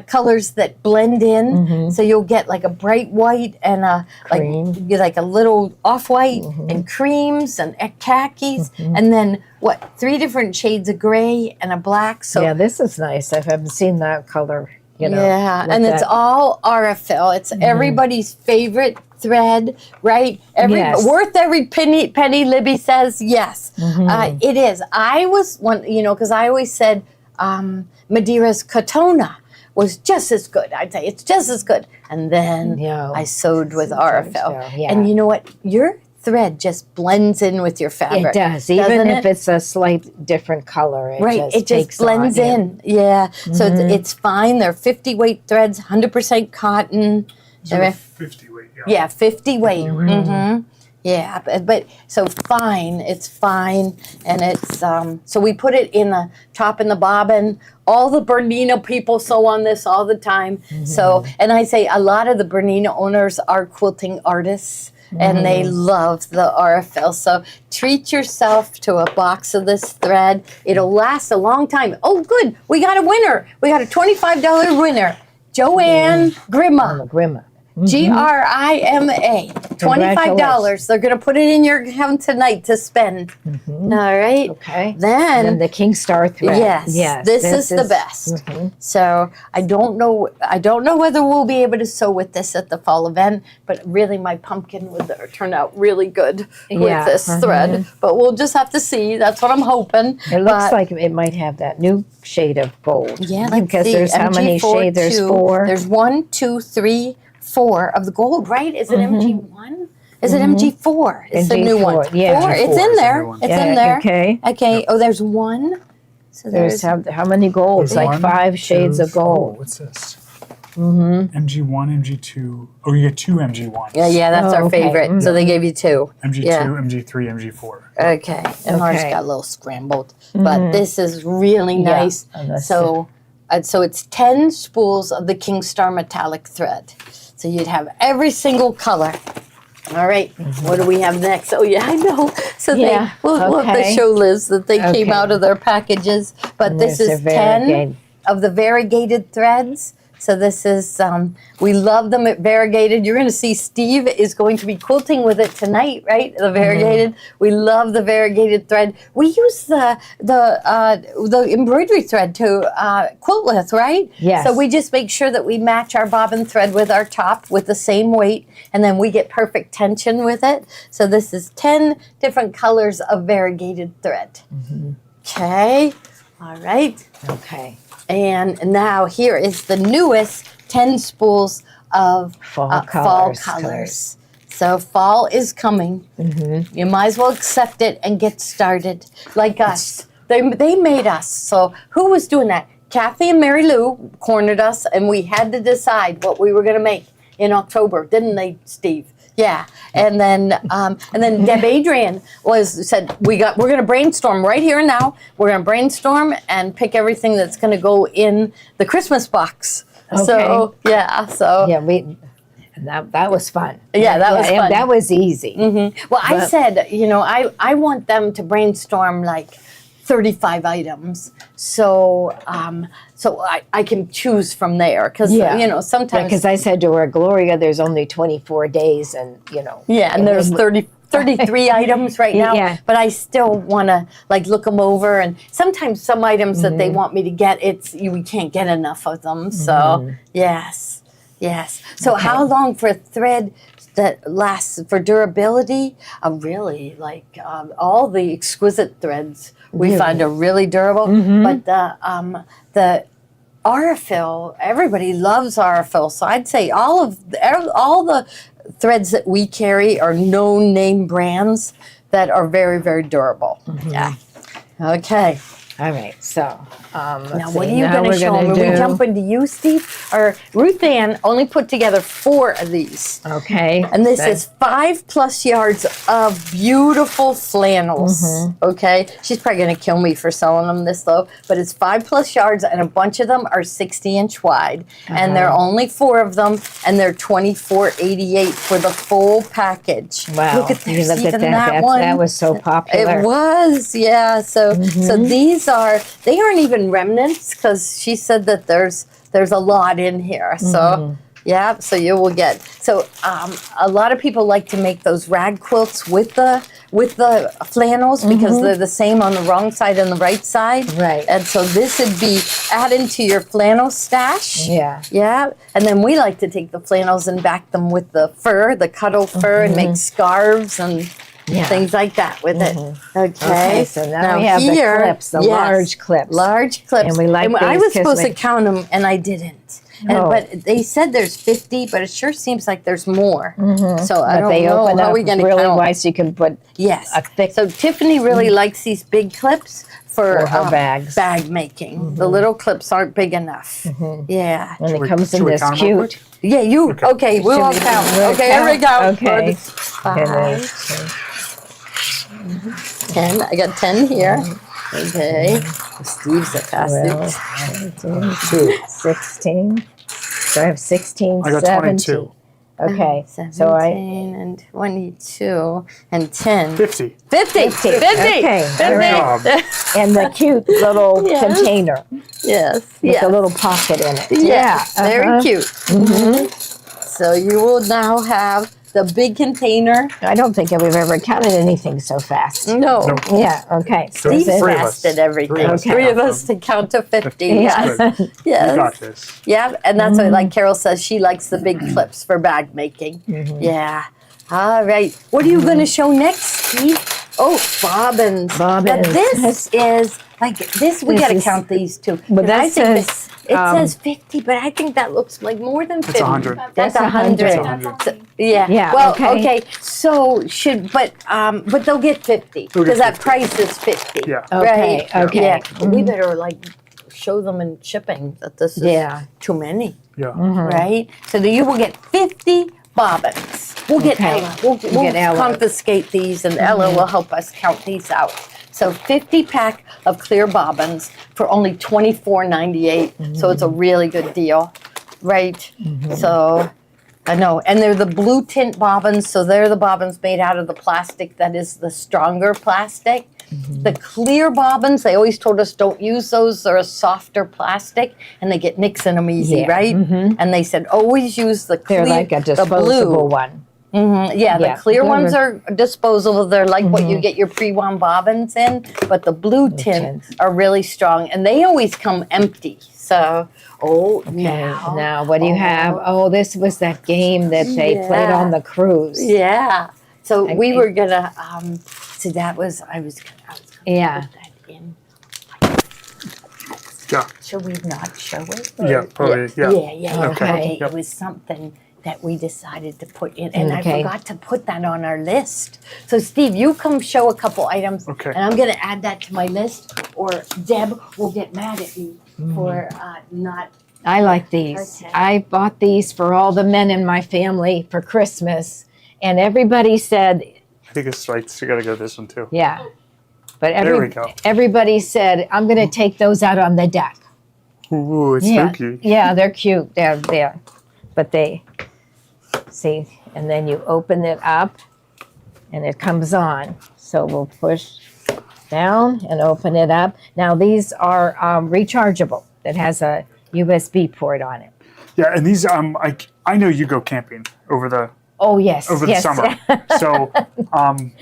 colors that blend in. So you'll get like a bright white and a Cream. like a little off white and creams and khakis, and then 3 different shades of gray and a black. So Yeah, this is nice. I haven't seen that color. You know, yeah, with and it's that. all RFL. It's everybody's favorite thread, right? Yes. Worth every penny. Libby says yes. It is. I was one, because I always said Madeira's Katona. was just as good. I'd say it's just as good. And then Yeah. I sewed with RFL. Yeah. And you know what? Your thread just blends in with your fabric. It does, even doesn't if it? it's a slight different color. It just takes blends on, in. Yeah. So it's fine. They're 50 weight threads, 100% cotton. So They're- 50 weight. yeah, 50 weight. Yeah, but so fine, it's fine, and it's so we put it in the top in the bobbin. All the Bernina people sew on this all the time. So, and I say a lot of the Bernina owners are quilting artists, and they love the RFL. So treat yourself to a box of this thread. It'll last a long time. Oh, good, we got a winner. We got a $25 winner, Joanne Grima. Grima. Grima, $25. They're going to put it in your account tonight to spend. All right. Okay. Then And the King Star thread. yes, this is the best. So I don't know whether we'll be able to sew with this at the fall event, but really my pumpkin would turn out really good with this thread. But we'll just have to see. That's what I'm hoping. It looks like it might have that new shade of gold. Yeah, let's because see. there's how many MG4, shades? There's 2. 4. There's 1, 2, 3, 4 of the gold, right? Is it MG1? Is it MG4? It's the new one. MG4, yeah. 4. It's MG4 in is the there. new one. It's in there. Okay. Okay. Oh, there's 1. So There's how many golds? There's Like 1, 5 shades 2, of gold. Oh, what's this? MG1, MG2. Oh, you get 2 MG1s. yeah, that's Oh, our okay. favorite. So they gave you 2. MG2, Yeah. MG3, MG4. Okay. And ours Okay. got a little scrambled, but this is really Yeah. nice. And that's So it's 10 spools of the King Star metallic thread. So you'd have every single color. All right, what do we have next? Oh yeah, I know. So Yeah, we'll have to okay. show Liz that they came Okay. out of their packages. But And this there's is the 10 variegated. of the variegated threads. So this is, we love them at variegated. You're going to see Steve is going to be quilting with it tonight, right? The variegated. We love the variegated thread. We use the embroidery thread to quilt with, right? Yes. So we just make sure that we match our bobbin thread with our top with the same weight, and then we get perfect tension with it. So this is 10 different colors of variegated thread. Okay. All right. Okay. And now here is the newest 10 spools of Fall fall colors. colors. So fall is coming. You might as well accept it and get started. Like us. They made us. So who was doing that? Kathy and Mary Lou cornered us, and we had to decide what we were going to make in October, didn't they, Steve? Yeah, and then Deb Adrian said we're going to brainstorm right here and now. We're going to brainstorm and pick everything that's going to go in the Christmas box. So yeah, Yeah, that was fun. Yeah, that was fun. That was easy. Well, I said, I want them to brainstorm like 35 items, so I can choose from there because sometimes Because I said to her, Gloria, there's only 24 days, and and there's 33 items right now, Yeah. but I still want to look them over, and sometimes some items that they want me to get, we can't get enough of them, so yes. So how long for a thread that lasts for durability? Really, all the exquisite threads we find are really durable, but the RFL, everybody loves RFL, so I'd say all the threads that we carry are known name brands that are very, very durable. Yeah. Okay. All right, so Now, what are you going to show me? We jump into you, Steve? Or Ruth Ann only put together 4 of these. Okay. And this is 5+ yards of beautiful flannels. Okay? She's probably going to kill me for selling them this low, but it's 5+ yards, and a bunch of them are 60-inch wide. And there are only 4 of them, and they're $24.88 for the full package. Wow. Look at You there's look at even that. that one. That was so popular. It was, yeah. So these they aren't even remnants, because she said that there's a lot in here. So yeah, so you will get. So a lot of people like to make those rag quilts with the flannels because they're the same on the wrong side and the right side. Right. And so this would be added to your flannel stash. Yeah. Yeah. And then we like to take the flannels and back them with the fur, the cuddle fur, and make scarves and things like that with it. Okay, so now we have the clips, the large clips. Large clips. And we like I these was 'cause supposed we- to count them, and I didn't. But they said there's 50, but it sure seems like there's more. So I don't know. Open How up are we going to really count? wide so you can put Yes. a thick So Tiffany really likes these big clips for her bags. bag making. The little clips aren't big enough. Yeah. and Should it we- comes should in we this count 'em real quick? cute. Yeah, you. Okay, we'll all count. Okay, here we go. Okay. Good. 10. I got 10 here. Okay. Steve's a fast 16. So I have 16, I got 17. 22. Okay. 17 So I and 22 and 10. 50. 50. 50. Okay. Good job. and the cute little Yes. container Yes. with Yes. a little pocket in it. Yes. Very uh-huh. cute. So you will now have the big container. I don't think we've ever counted anything so fast. No. No. Yeah. Okay. So Steve's this is- Three of us. fast at everything. Three of us Three of count us to count to 50. Yeah. Yes. You Yes. got this. Yeah, and that's what, like Carol says, she likes the big clips for bag making. Yeah. All right. What are you going to show next, Steve? Oh, bobbins. Bobbins. Now this is, like, this, we This got to is- count these two. But 'Cause I that think says, it says 50, but I think that looks like more than 50. 100. That's That's 100. 100. So, yeah. Yeah, Well, okay. So but they'll get 50 They'll get because that 50. price is 50. Yeah. Okay, Right. okay. Yeah. But we better like show them in shipping that this is Yeah. too many. Yeah. Right? So that you will get 50 bobbins. We'll get Okay. Ella. We'll get Ella. confiscate these, and Ella will help us count these out. So 50 pack of clear bobbins for only $24.98. So it's a really good deal, right? So I know, and they're the blue tint bobbins. So they're the bobbins made out of the plastic that is the stronger plastic. The clear bobbins, they always told us don't use those. They're a softer plastic, and they get nicks in them easy, Yeah, right? And they said always use the clear, They're like a the blue. disposable one. Yeah, Yeah, the clear they're- ones are disposable. They're like what you get your pre-wound bobbins in, but the blue tint tints. are really strong, and they always come empty. So, Now, what do you have? Oh, this was that game that they played Yeah. on the cruise. Yeah. So we Okay. were gonna. So that was I was gonna Yeah. put that in. Yeah. Should we not show it? Yeah, probably, yeah. Yeah. Okay. Okay. Yep. It was something that we decided to put in, and Okay. I forgot to put that on our list. So, Steve, you come show a couple items, Okay. and I'm going to add that to my list, or Deb will get mad at me for not. I like these. Okay. I bought these for all the men in my family for Christmas, and everybody said, I think it's right. So you got to go this one too. yeah. But There we go. everybody said, I'm going to take those out on the deck. Ooh, it's Yeah, spooky. yeah, they're cute. They're there, but they see, and then you open it up, and it comes on. So we'll push down and open it up. Now these are rechargeable. It has a USB port on it. Yeah, and these I know you go camping over the Oh yes, over the yes. summer. So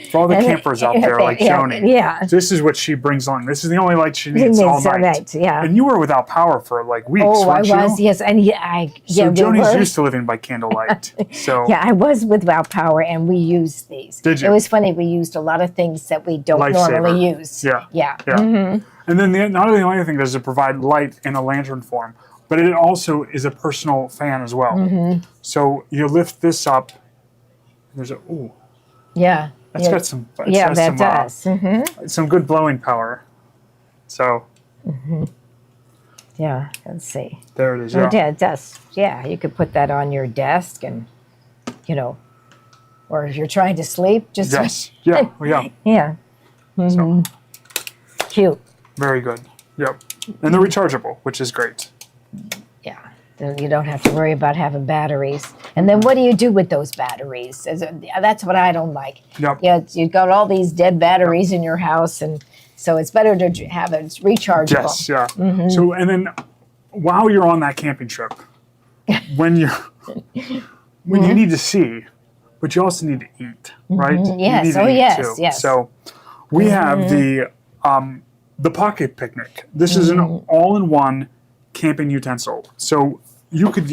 for all the And- campers out there like yeah, Joni, yeah. this is what she brings on. This is the only light she needs all So night. right, yeah. And you were without power for like weeks, Oh, I weren't you? was, yes, and yeah, So we Joni's were. used to living by candlelight. So Yeah, I was without power, and we used these. Did you? It was funny. We used a lot of things that we don't Lifesaver. normally use. Yeah. Yeah. Yeah. Mhm. And then not only the only thing does it provide light in a lantern form, but it also is a personal fan as well. Mm-hmm. So you lift this up. There's a Yeah. that's yeah. got some Yeah, has that some, does. Hmm. some good blowing power. So Yeah. Let's see. there it is. Yeah. Yeah. It does. Yeah, you could put that on your desk, and or if you're trying to sleep, just Yes. Yeah. Yeah. yeah. Mhm. Cute. Very good. Yep. And they're rechargeable, which is great. Yeah. Then you don't have to worry about having batteries. And then what do you do with those batteries? That's what I don't like. Yep. Yeah, you got all these dead batteries in your house, and so it's better to have it rechargeable. Yes. Yeah. So and then while you're on that camping trip, when you need to see, but you also need to eat, right? You Yes. need to Oh, eat yes, too. yes. So we have the pocket picnic. This is an all-in-one camping utensil. So you could,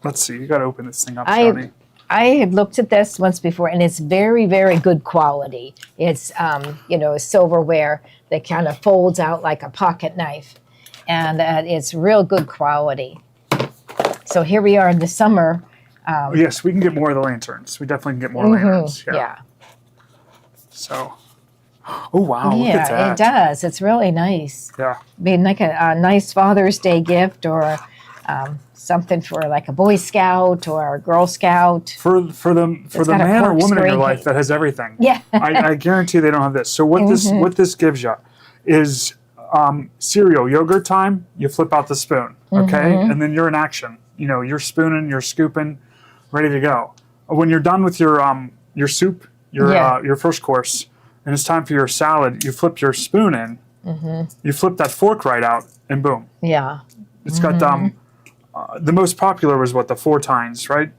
let's see, you got to open this thing up, Johnny. I had looked at this once before, and it's very, very good quality. It's, silverware that kind of folds out like a pocket knife, and it's real good quality. So here we are in the summer. Yes, we can get more of the lanterns. We definitely can get more lanterns. Yeah. So, oh wow, look at that. Yeah, it does. It's really nice. Yeah. Being like a nice Father's Day gift, or something for like a Boy Scout or a Girl Scout. For the man or woman in your life that has everything. Yeah. I guarantee they don't have this. So what this gives you is cereal, yogurt time. You flip out the spoon, okay, and then you're in action. You're spooning, you're scooping, ready to go. When you're done with your soup, your first course, and it's time for your salad, you flip your spoon in, you flip that fork right out, and boom. Yeah. It's got the most popular was the 4 tines, right?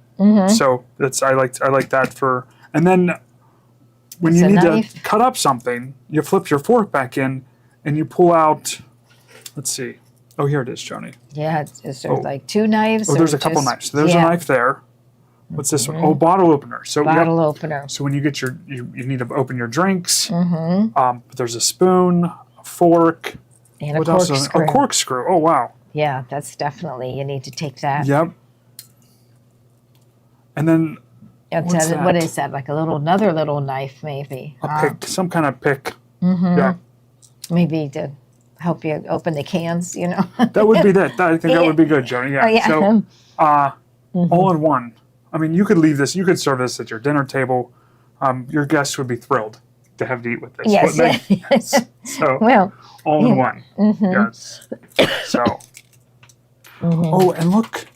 So I like that for. And then when you need to cut up something, you flip your fork back in, and you pull out. Let's see. Oh, here it is, Joni. Yeah, is there like 2 knives? Oh, there's a couple knives. So there's a knife there. What's this one? Oh, bottle opener. So bottle opener. So when you get you need to open your drinks. But there's a spoon, a fork, and a corkscrew. A corkscrew. Oh wow. Yeah, that's definitely, you need to take that. Yep. And then what is that? Like another little knife, maybe. A pick, some kind of pick. Yeah. Maybe to help you open the cans, That would be that. I think that would be good, Joni. Yeah. Oh, yeah. So, all in one. I mean, you could leave this. You could serve this at your dinner table. Your guests would be thrilled to have to eat with this. Yes. Yes. So, all in one. Yes. So. Oh, and look.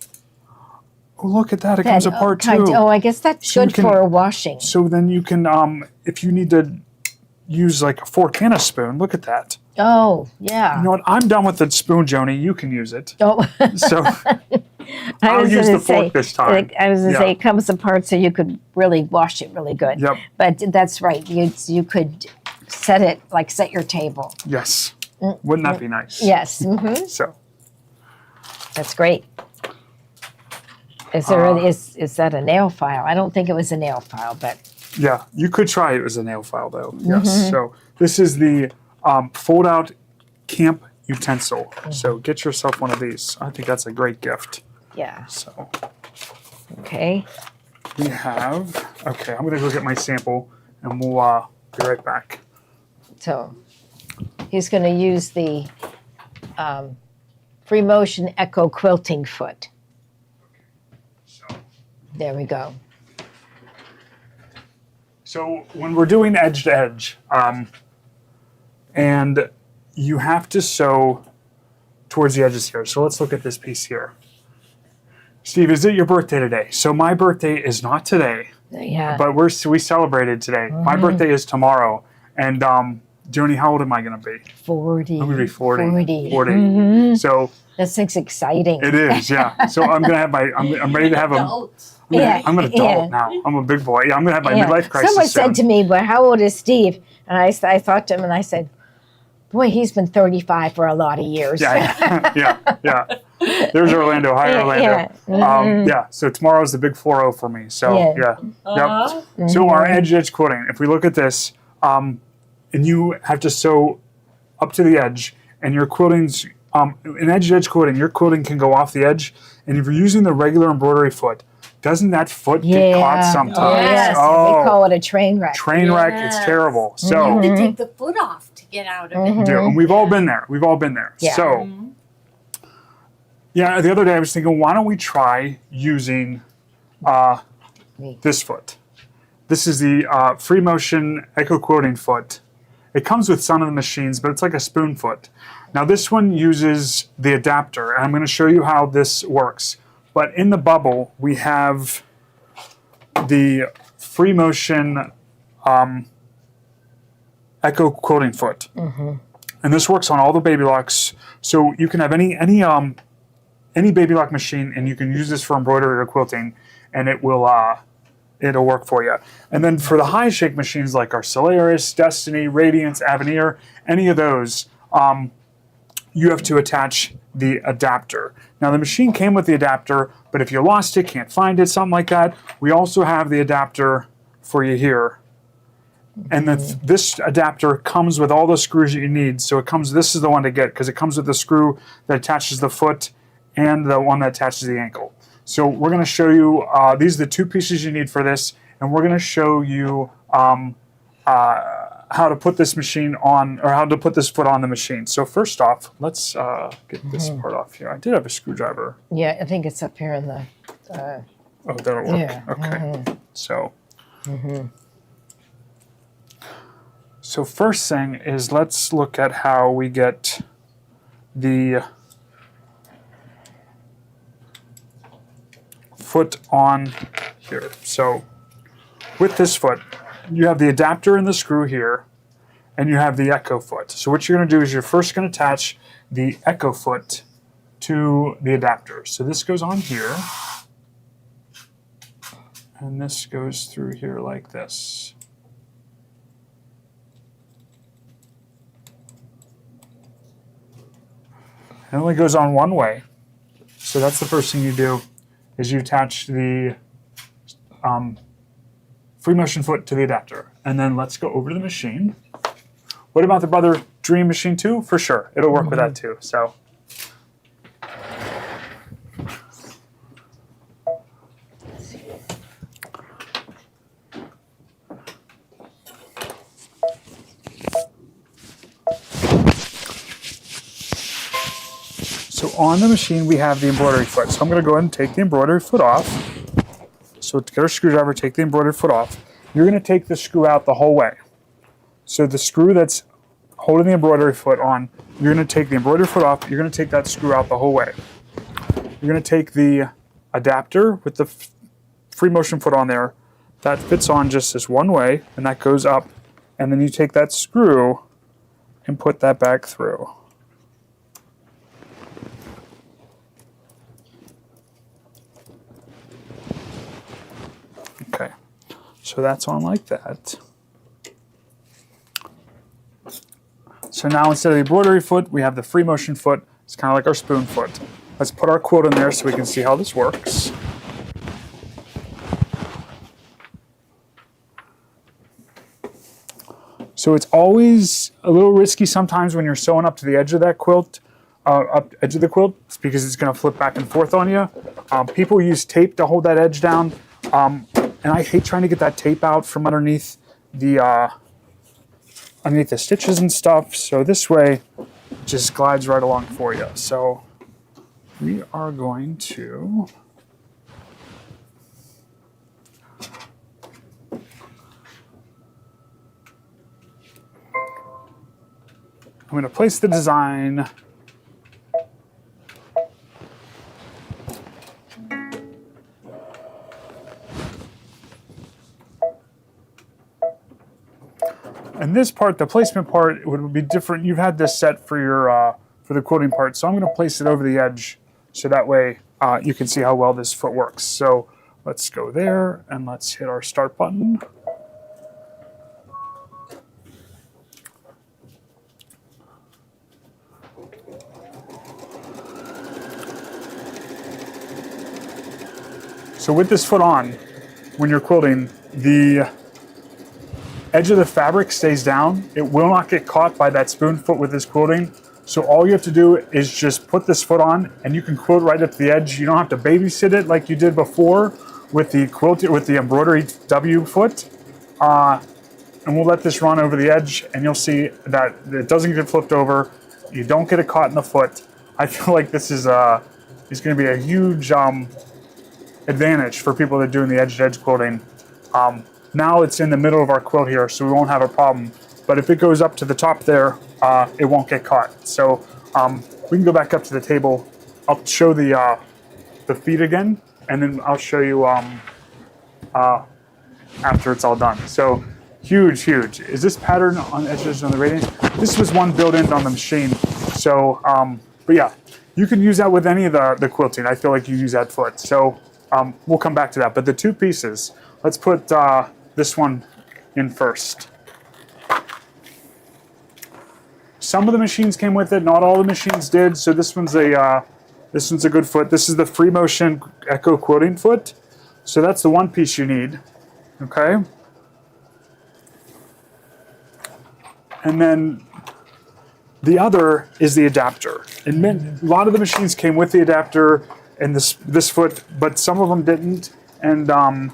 Oh, look at that. It comes apart too. Oh, I guess that's good for washing. So then you can, if you need to use like a fork and a spoon, look at that. Oh, yeah. You know what? I'm done with the spoon, Joni. You can use it. Oh. So I'll use the fork this time. I was going to say, it comes apart so you could really wash it really good. Yep. But that's right. You could set your table. Yes. Wouldn't that be nice? Yes. So. That's great. Is that a nail file? I don't think it was a nail file, but. Yeah, you could try it as a nail file though. Yes. So this is the fold out camp utensil. So get yourself one of these. I think that's a great gift. Yeah. So. Okay. We have. Okay, I'm gonna go get my sample, and we'll be right back. So, he's going to use the Free Motion Echo quilting foot. There we go. So when we're doing edge to edge, and you have to sew towards the edges here. So let's look at this piece here. Steve, is it your birthday today? So my birthday is not today. Yeah. But we celebrated today. My birthday is tomorrow. And Joni, how old am I going to be? 40. I'm going to be 40. 40. So this thing's exciting. it is, yeah. So I'm going to have I'm ready to have I'm an adult now. I'm a big boy. Yeah, I'm going to have my midlife crisis Someone soon. said to me, well, how old is Steve? And I thought to him and I said, boy, he's been 35 for a lot of years. Yeah. There's Orlando. Hi, Orlando. Yeah. So tomorrow's the big 4-0 for me. So Yep. So our edge quilting. If we look at this, and you have to sew up to the edge, and your quilting's in edge quilting, your quilting can go off the edge, and if you're using the regular embroidery foot, doesn't that foot get caught sometimes? Yes. Oh, we call it a train wreck. Train wreck. It's terrible. So You have to take the foot off to get out of it. and we've all been there. Yeah. So, the other day I was thinking, why don't we try using this foot? This is the Free Motion Echo Quilting foot. It comes with some of the machines, but it's like a spoon foot. Now this one uses the adapter, and I'm going to show you how this works. But in the bubble, we have the Free Motion Echo Quilting foot. And this works on all the baby locks. So you can have any baby lock machine, and you can use this for embroidery or quilting, and it will it'll work for you. And then for the high shake machines like our Solaris, Destiny, Radiance, Avenir, any of those, you have to attach the adapter. Now the machine came with the adapter, but if you lost it, can't find it, something like that, we also have the adapter for you here. And this adapter comes with all the screws that you need. So it comes, this is the one to get, because it comes with the screw that attaches the foot and the one that attaches the ankle. So we're going to show you, these are the two pieces you need for this, and we're going to show you how to put this machine on, or how to put this foot on the machine. So first off, let's get this part off here. I did have a screwdriver. Yeah, I think it's up here in the... Oh, that'll work. Yeah. Okay. So... So first thing is, let's look at how we get the foot on here. So with this foot, you have the adapter and the screw here, and you have the echo foot. So what you're going to do is you're first going to attach the echo foot to the adapter. So this goes on here, and this goes through here like this. It only goes on one way. So that's the first thing you do, is you attach the free motion foot to the adapter. And then let's go over to the machine. What about the Brother Dream Machine 2? For sure, it'll work with that too. So. So on the machine, we have the embroidery foot. So I'm going to go ahead and take the embroidery foot off. So to get our screwdriver, take the embroidery foot off. You're going to take the screw out the whole way. So the screw that's holding the embroidery foot on, you're going to take the embroidery foot off. You're going to take that screw out the whole way. You're going to take the adapter with the free motion foot on there. That fits on just this one way, and that goes up. And then you take that screw and put that back through. Okay, so that's on like that. So now instead of the embroidery foot, we have the free motion foot. It's kind of like our spoon foot. Let's put our quilt in there so we can see how this works. So it's always a little risky sometimes when you're sewing up to the edge of that quilt, edge of the quilt, it's because it's going to flip back and forth on you. People use tape to hold that edge down. And I hate trying to get that tape out from underneath the stitches and stuff. So this way, it just glides right along for you. So we are going to I'm going to place the design and this part, the placement part, would be different. You've had this set for your for the quilting part, so I'm going to place it over the edge so that way you can see how well this foot works. So let's go there and let's hit our start button. So with this foot on, when you're quilting, the edge of the fabric stays down. It will not get caught by that spoon foot with this quilting. So all you have to do is just put this foot on and you can quilt right up to the edge. You don't have to babysit it like you did before with the embroidery W foot. And we'll let this run over the edge and you'll see that it doesn't get flipped over. You don't get it caught in the foot. I feel like this is going to be a huge advantage for people that are doing the edge-to-edge quilting. Now it's in the middle of our quilt here, so we won't have a problem. But if it goes up to the top there, it won't get caught. So we can go back up to the table. I'll show the feet again, and then I'll show you after it's all done. So huge, huge. Is this pattern on edges on the radiance? This was one built in on the machine. So, but yeah, you can use that with any of the quilting. I feel like you use that foot. So we'll come back to that. But the two pieces, let's put this one in first. Some of the machines came with it. Not all the machines did. So this one's a good foot. This is the Free Motion Echo quilting foot. So that's the one piece you need. Okay. And then the other is the adapter. And a lot of the machines came with the adapter and this foot, but some of them didn't. And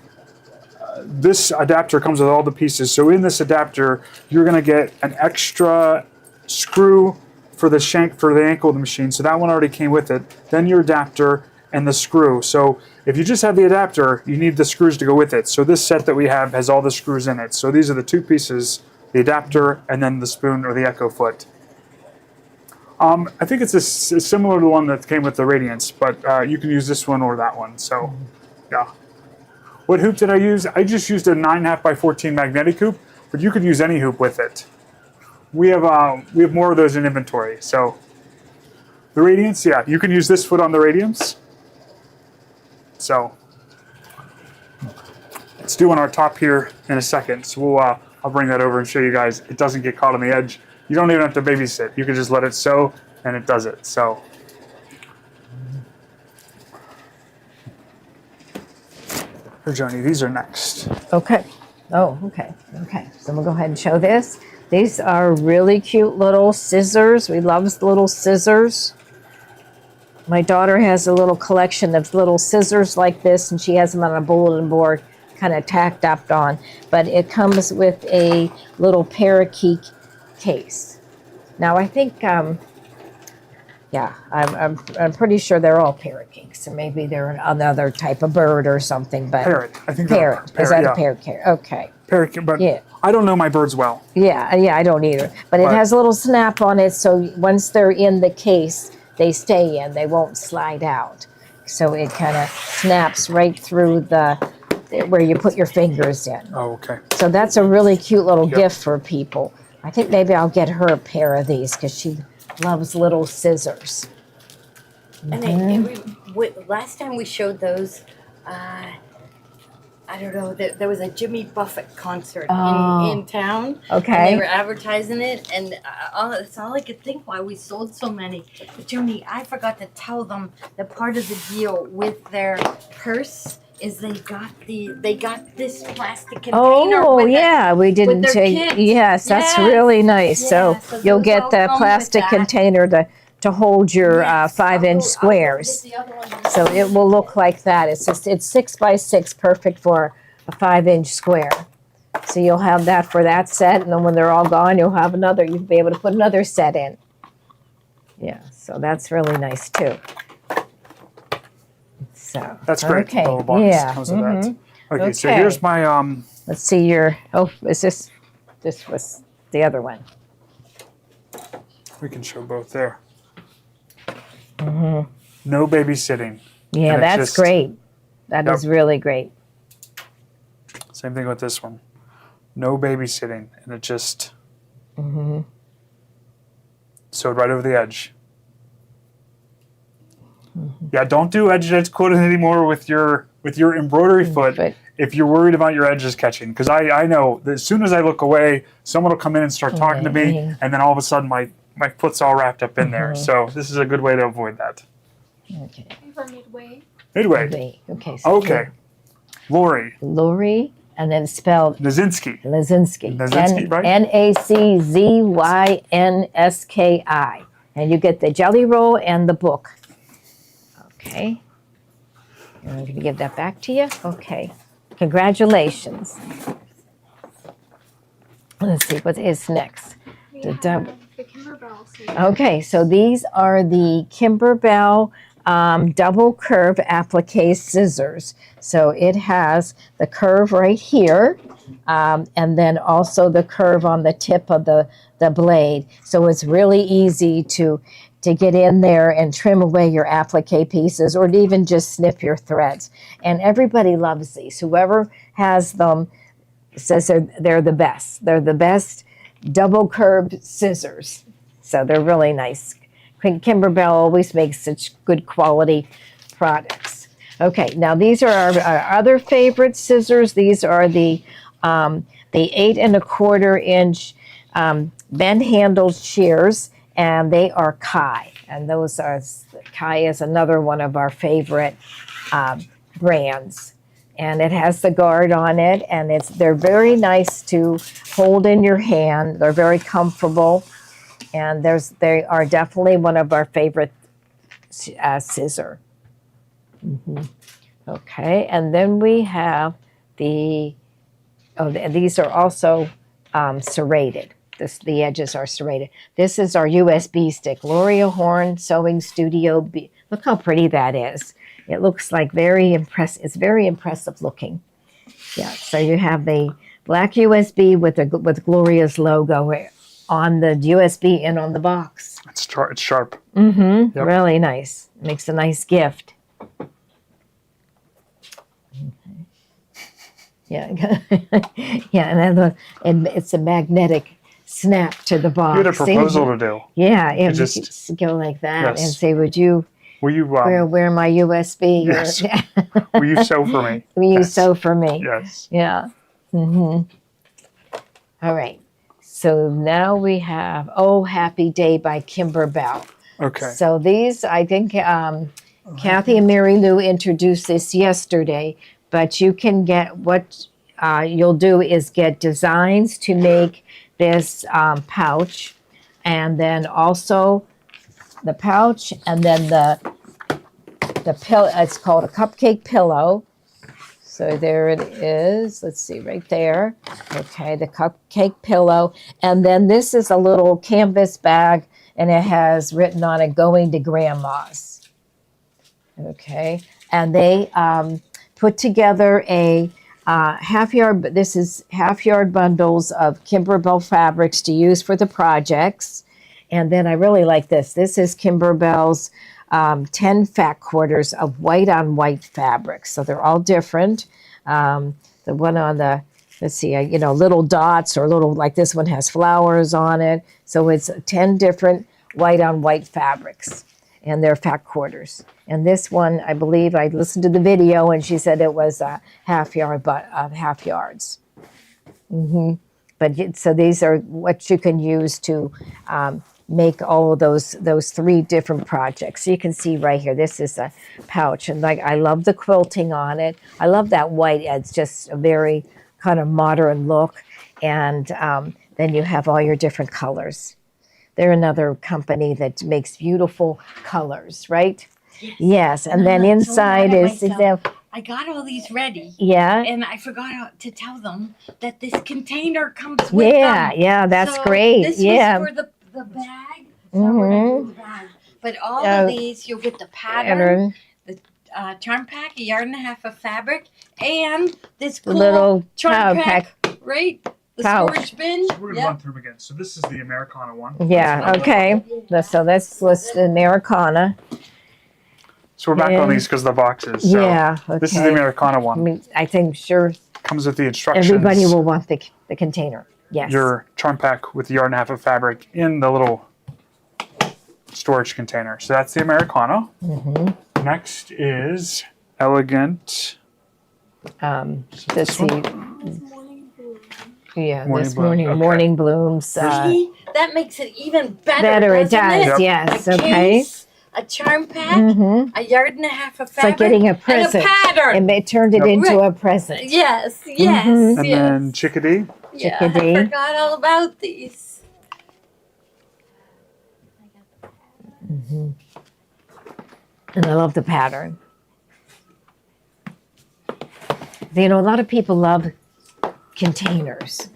this adapter comes with all the pieces. So in this adapter, you're going to get an extra screw for the shank for the ankle of the machine. So that one already came with it. Then your adapter and the screw. So if you just have the adapter, you need the screws to go with it. So this set that we have has all the screws in it. So these are the two pieces, the adapter and then the spoon or the Echo foot. I think it's similar to the one that came with the Radiance, but you can use this one or that one. So, yeah. What hoop did I use? I just used a 9.5 by 14 magnetic hoop, but you could use any hoop with it. We have more of those in inventory. So, the Radiance, yeah, you can use this foot on the Radiance. So, it's due on our top here in a second. So I'll bring that over and show you guys. It doesn't get caught on the edge. You don't even have to babysit. You can just let it sew, and it does it. So, here, Joni, these are next. Okay. Oh, okay. Okay. So we'll go ahead and show this. These are really cute little scissors. We love little scissors. My daughter has a little collection of little scissors like this, and she has them on a bulletin board, kind of tacked up on. But it comes with a little parakeet case. Now I think, yeah, I'm pretty sure they're all parakeets, or maybe they're another type of bird or something. But Parrot, I think. Parrot. Is that yeah. a parakeet? Okay. Parakeet, but Yeah. I don't know my birds well. Yeah, I don't either. But it has a little snap on it, so once they're in the case, they stay in. They won't slide out. So it kind of snaps right through where you put your fingers in. Oh, okay. So that's a really cute little gift for people. I think maybe I'll get her a pair of these because she loves little scissors. And last time we showed those, I don't know, there was a Jimmy Buffett concert in town. Okay. And they were advertising it, and that's all I could think why we sold so many. But Joni, I forgot to tell them that part of the deal with their purse is they got this plastic container. Oh, with yeah, we didn't their take. kids. Yes, that's Yes. really nice. Yeah, so so you'll those get all the come with plastic that. container to hold your Yes, 5-inch I'll squares. get the other one. So it will look like that. It's 6 by 6, perfect for a 5-inch square. So you'll have that for that set, and then when they're all gone, you'll have another. You'll be able to put another set in. Yeah, so that's really nice too. So That's great. Okay. The little box Yeah. comes with that. Okay, so Okay. here's my Let's see your. Oh, is this? This was the other one. we can show both there. No babysitting. Yeah, And it's that's just- great. That is Yep. really great. Same thing with this one. No babysitting, and it just sewed right over the edge. Yeah, don't do edge quilting anymore with your embroidery foot But if you're worried about your edges catching. Because I know that as soon as I look away, someone will come in and start talking to me, and then all of a sudden my foot's all wrapped up in there. So this is a good way to avoid that. okay. For midway. Midway. Wait, okay. So Okay. Lori Lori, and then spelled Nazinski. Lazinski. Lazinski, right? Naczynski. And you get the jelly roll and the book. Okay. And I'm going to give that back to you. Okay. Congratulations. Let's see what is next. We The have dub- the Kimberbell series. Okay, so these are the Kimberbell double curve applique scissors. So it has the curve right here, and then also the curve on the tip of the blade. So it's really easy to get in there and trim away your applique pieces, or to even just snip your threads. And everybody loves these. Whoever has them says they're the best. They're the best double curved scissors. So they're really nice. Kimberbell always makes such good quality products. Okay, now these are our other favorite scissors. These are the 8 1/4 inch bend-handled shears, and they are Kai. And those are, Kai is another one of our favorite brands. And it has the guard on it, and they're very nice to hold in your hand. They're very comfortable, and they are definitely one of our favorite scissor. Okay, and then we have these are also serrated. The edges are serrated. This is our USB stick, Gloria Horn Sewing Studio B. Look how pretty that is. It looks like very impressive. It's very impressive looking. Yeah, so you have the black USB with Gloria's logo on the USB and on the box. It's sharp. Yep. Really nice. Makes a nice gift. Yeah, yeah, and it's a magnetic snap to the box. You had a proposal to do. Yeah, and you just go like that and say, "Would you? Will you wear my USB? Yes. Will you sew for me? Will you sew for me? Yes. Yeah. All right. So now we have "Oh Happy Day" by Kimber Bell. Okay. So these, I think, Kathy and Mary Lou introduced this yesterday. But you can get what you'll do is get designs to make this pouch, and then also the pouch, and then the pillow. It's called a cupcake pillow. So there it is. Let's see, right there. Okay, the cupcake pillow, and then this is a little canvas bag, and it has written on it "Going to Grandma's." Okay, and they put together a half-yard. This is half-yard bundles of Kimber Bell fabrics to use for the projects. And then I really like this. This is Kimber Bell's 10 fat quarters of white on white fabrics. So they're all different. The one on the, let's see, little dots, or little, like this one has flowers on it. So it's 10 different white on white fabrics, and they're fat quarters. And this one, I believe, I listened to the video, and she said it was a half yard, but half yards. But so these are what you can use to make all of those 3 different projects. So you can see right here, this is a pouch, and like I love the quilting on it. I love that white. It's just a very kind of modern look, and then you have all your different colors. They're another company that makes beautiful colors, right? Yes, and then inside is I got all these ready. Yeah. And I forgot to tell them that this container comes with them. Yeah, that's So great. This yeah. was for the bag. So we're gonna do the bag. But all of these, you'll get the pattern, the charm pack, 1.5 yards of fabric, and this cool little charm pack, right? The pouch. storage bin. So we're going to run through them again. So this is the Americana one. Yeah, okay. So that's the Americana. So we're back on these because of the boxes. So yeah, okay. This is the Americana one. I think sure comes with the instructions. everybody will want the container. Yes. Your charm pack with 1.5 yards of fabric in the little storage container. So that's the Americana. Next is Elegant. Let's see. Yeah, this morning blooms. See, that makes it even better. It does. Yep. Yes. A Okay. case, a charm pack, 1.5 yards of fabric. It's like getting a present. And a pattern. And they turned it into a present. Yes. And then Chickadee. Yeah, Chickadee. I forgot all about these. And I love the pattern. A lot of people love containers.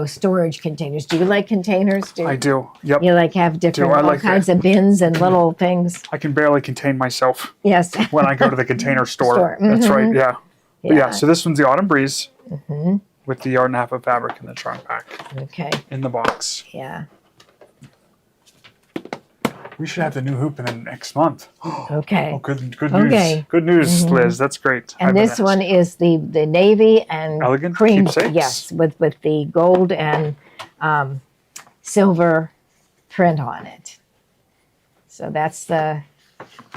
Storage containers. Do you like containers? I do. Yep. You have different all kinds of bins and little things. I can barely contain myself Yes. when I go to the container store. That's right. Yeah. But yeah. So this one's the Autumn Breeze with the 1.5 yards of fabric in the charm pack. Okay. In the box. Yeah. We should have the new hoop in the next month. Okay. Oh, good news. Okay. Good news, Liz. That's great. And this one is the navy and Elegant cream. keepsakes. Yes, with the gold and silver print on it. So that's for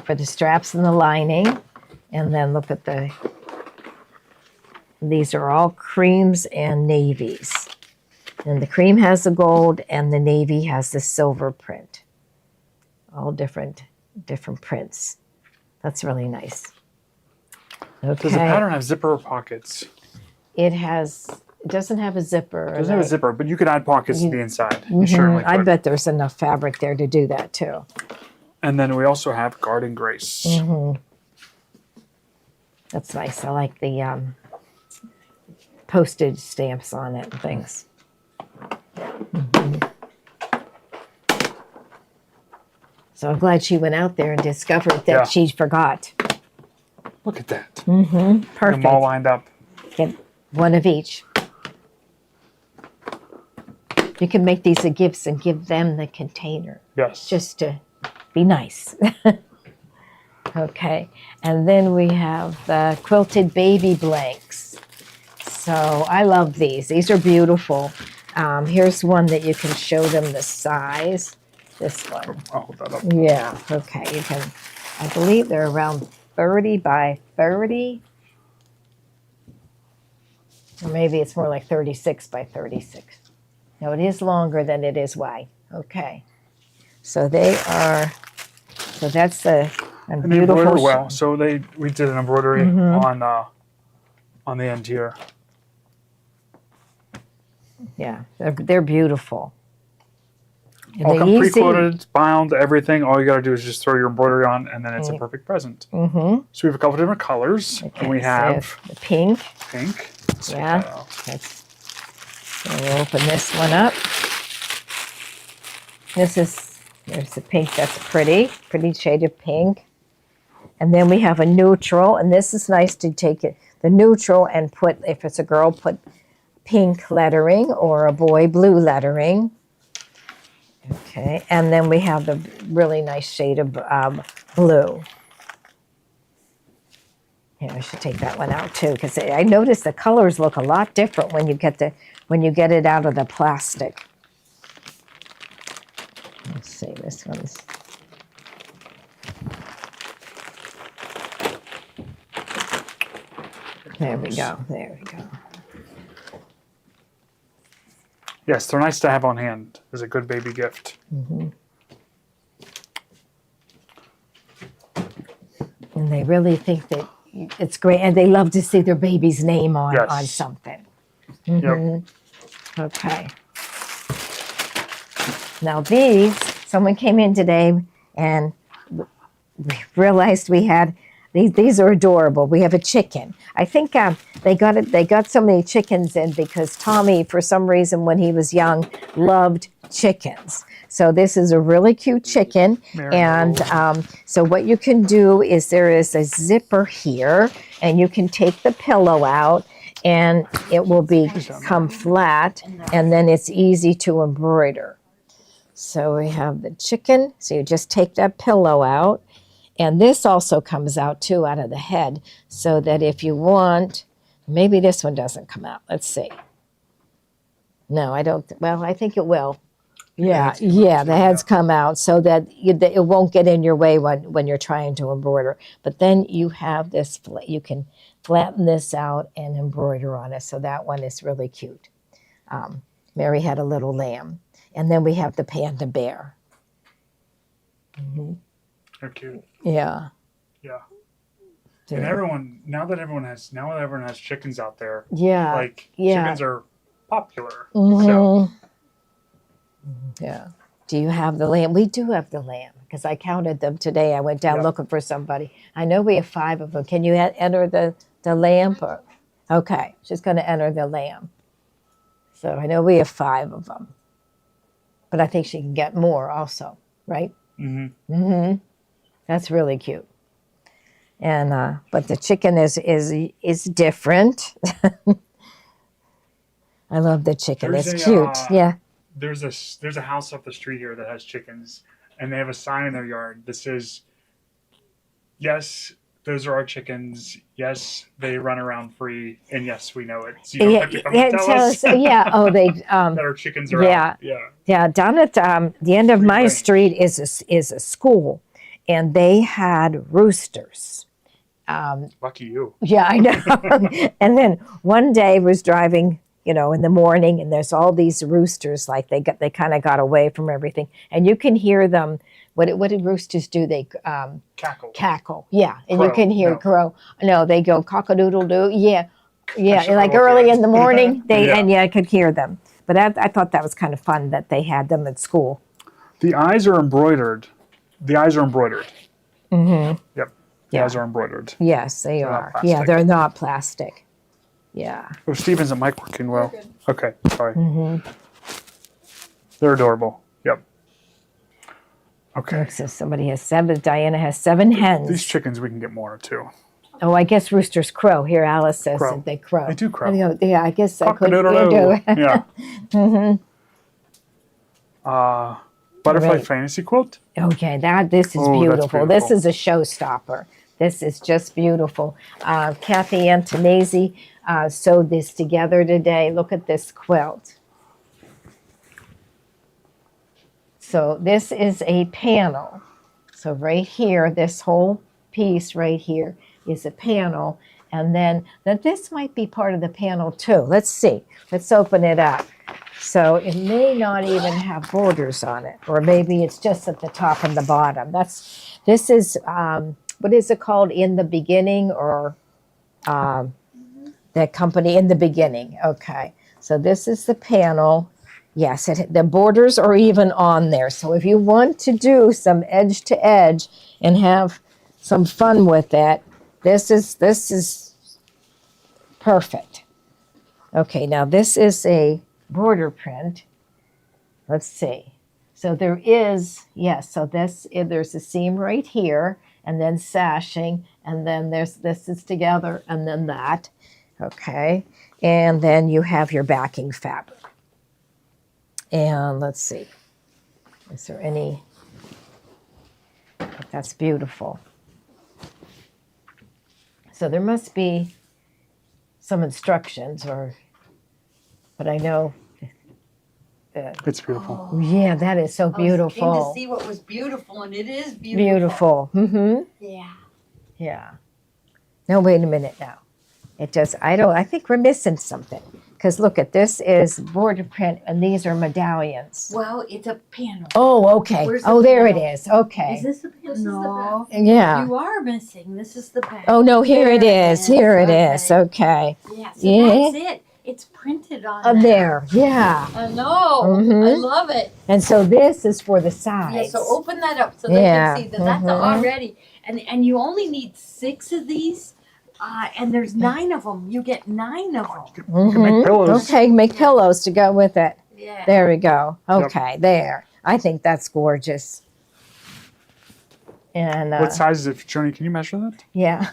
the straps and the lining. And then look at these are all creams and navies. And the cream has the gold, and the navy has the silver print. All different prints. That's really nice. Okay. Does the pattern have zipper pockets? It doesn't have a zipper. It doesn't have a zipper, but you can add pockets to the inside. You certainly I could. bet there's enough fabric there to do that too. And then we also have Garden Grace. That's nice. I like the postage stamps on it and things. So I'm glad she went out there and discovered that she forgot. Look at that. Perfect. Them all lined up. Get one of each. You can make these a gifts and give them the container. Yes. Just to be nice. Okay. And then we have the quilted baby blanks. So I love these. These are beautiful. Here's one that you can show them the size. This one. I'll hold that up. Yeah. Okay. You can, I believe they're around 30 by 30. Or maybe it's more like 36 by 36. No, it is longer than it is wide. Okay. So they are, so that's a And they beautiful. embroider well. So we did an embroidery on the end here. Yeah, they're beautiful. And All they're come easy. pre-quilted, bound, everything. All you got to do is just throw your embroidery on, and then it's a perfect present. So we have a couple different colors. Okay, And we have so the pink. pink. Let's check Yeah. that out. So we'll open this one up. There's the pink. That's pretty shade of pink. And then we have a neutral, and this is nice to take it, the neutral, and put, if it's a girl, put pink lettering, or a boy, blue lettering. Okay, and then we have the really nice shade of blue. Yeah, I should take that one out too, because I noticed the colors look a lot different when you get it out of the plastic. Let's see, this one's. There we go. There we go. Yes, they're nice to have on hand as a good baby gift. And they really think that it's great, and they love to see their baby's name on Yes. something. Yep. Okay. Now these, someone came in today and we realized we had these are adorable. We have a chicken. I think they got so many chickens in because Tommy, for some reason, when he was young, loved chickens. So this is a really cute chicken. And so what you can do is there is a zipper here, and you can take the pillow out, and it will become flat, and then it's easy to embroider. So we have the chicken. So you just take that pillow out. And this also comes out too, out of the head, so that if you want, maybe this one doesn't come out. Let's see. No, I don't. Well, I think it will. Yeah, the heads come out so that it won't get in your way when you're trying to embroider. But then you have this, you can flatten this out and embroider on it. So that one is really cute. Mary had a little lamb. And then we have the panda bear. They're cute. Yeah. Yeah. And now that everyone has chickens out there, Yeah. like yeah. chickens are popular. So Yeah. Do you have the lamb? We do have the lamb because I counted them today. I went down looking for somebody. I know we have 5 of them. Can you enter the lamb? Okay. She's going to enter the lamb. So I know we have 5 of them. But I think she can get more also, right? That's really cute. And but the chicken is different. I love the chicken. It's cute. Yeah. There's a house up the street here that has chickens, and they have a sign in their yard that says, "Yes, those are our chickens. Yes, they run around free, and yes, we know it." So you don't have to come and tell us yeah. Oh, they. that our chickens are out. Yeah. Down at the end of my street is a school, and they had roosters. Lucky you. Yeah, I know. And then one day was driving you know, in the morning, and there's all these roosters, like they kind of got away from everything, and you can hear them. What did roosters do? They Cackle. cackle, yeah, and you Crow, can hear no. crow. No, they go cock-a-doodle-doo, yeah, Actually, like I will early do it. in the morning. Yeah. I could hear them. But I thought that was kind of fun that they had them at school. The eyes are embroidered. The eyes are embroidered. Mm-hmm. Yep. The eyes are embroidered. Yes, they They're not are. plastic. Yeah, they're not plastic. Yeah. Oh, Steven's and Mike working well. We're good. Okay, sorry. Mm-hmm. They're adorable. Yep. Okay. So somebody has 7. Diana has 7 hens. These chickens we can get more too. Oh, I guess roosters crow. Here, Alice says Crow. that they crow. They do crow. I go, yeah, I guess I could do Cock-a-doodle-doo. it. Yeah. Mm-hmm. Butterfly Right. fantasy quilt. Okay, this is Oh, that's beautiful. This beautiful. is a showstopper. This is just beautiful. Kathy Antonese sewed this together today. Look at this quilt. So this is a panel. So right here, this whole piece right here is a panel. And then this might be part of the panel too. Let's see. Let's open it up. So it may not even have borders on it, or maybe it's just at the top and the bottom. This is, what is it called, In the Beginning, or that company, In the Beginning. Okay, so this is the panel. Yes, the borders are even on there. So if you want to do some edge to edge and have some fun with it, this is perfect. Okay, now this is a border print. Let's see. So there is, yes, so there's a seam right here, and then sashing, and then this is together, and then that. Okay, and then you have your backing fabric. And let's see, is there any, that's beautiful. So there must be some instructions, but I know. It's beautiful. Oh, yeah, that is so beautiful. I came to see what was beautiful, and it is beautiful. Beautiful. Mm-hmm. Yeah. Yeah. No, wait a minute now. It does. I think we're missing something. Because look at this is border print, and these are medallions. Well, it's a panel. Oh, okay. Where's the Oh, there it panel? is. Okay. Is this the panel? This is the No. Yeah. You are missing. This is the back. Oh, no, here it There is. Here it is. Okay. Yeah, so Yeah. that's it. It's printed on There. Yeah. I know. Mhm. I love it. And so this is for the sides. Yeah, so open that up so they Yeah. can see that that's Mhm. already. And you only need 6 of these, and there's 9 of them. You get 9 of them. You can make pillows. Okay, make pillows to go with it. Yeah. There we go. Okay, there. I think that's gorgeous. And What size is it, Joni? Can you measure that? yeah,